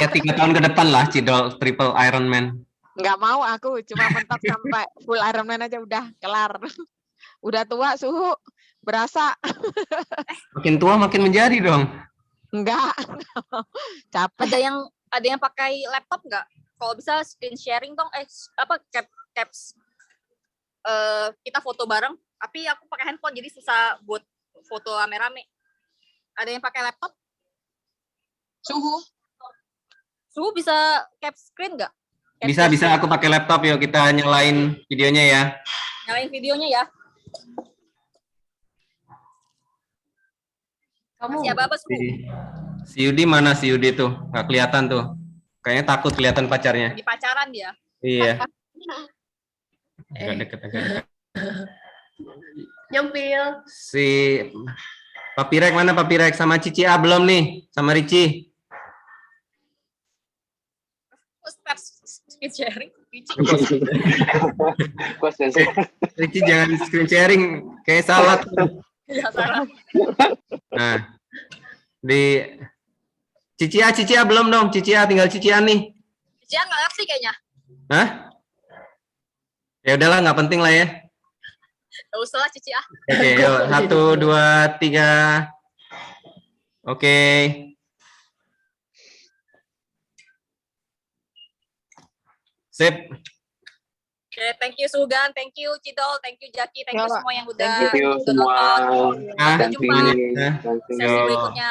Ya 3 tahun ke depan lah Cidol triple Ironman. Nggak mau aku, cuma mentok sampai full Ironman aja udah kelar. Udah tua Suhu, berasa. Makin tua makin menjadi dong. Enggak. Capek. Ada yang pakai laptop nggak? Kalau bisa screen sharing dong, caps. Kita foto bareng, tapi aku pakai handphone jadi susah buat foto rame-rame. Ada yang pakai laptop? Suhu bisa cap screen nggak? Bisa, aku pakai laptop, yuk kita nyalain videonya ya. Nyalain videonya ya. Kamu Siapa Suhu? Si Yudi mana si Yudi tuh? Nggak kelihatan tuh. Kayaknya takut kelihatan pacarnya. Lagi pacaran dia. Iya. Agak deket. nyempil. Si Papirek mana Papirek? Sama Cici A belum nih? Sama Ricci? Screen sharing. Ricci jangan screen sharing. Kayak salah tuh. Ya, salah. Nah, di Cici A belum dong. Cici A tinggal Cici A nih. Cici nggak ngerti kayaknya. Hah? Ya udahlah, nggak penting lah ya. Gak usah lah Cici ah. Oke, yuk 1, 2, 3. Oke. Sip. Oke, thank you Sugan, thank you Cidol, thank you Jaki, thank you Ya, semua yang udah Thank you semua. Ah, Sampai jumpa sesi Yo. berikutnya.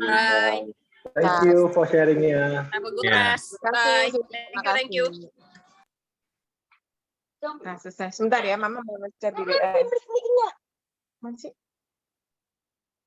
Bye. Thank you for sharingnya. Have a good Ya. rest. Bye. Thank you. Nah, selesai. Sebentar ya, Mama mau ngechat di WA. Mana sih?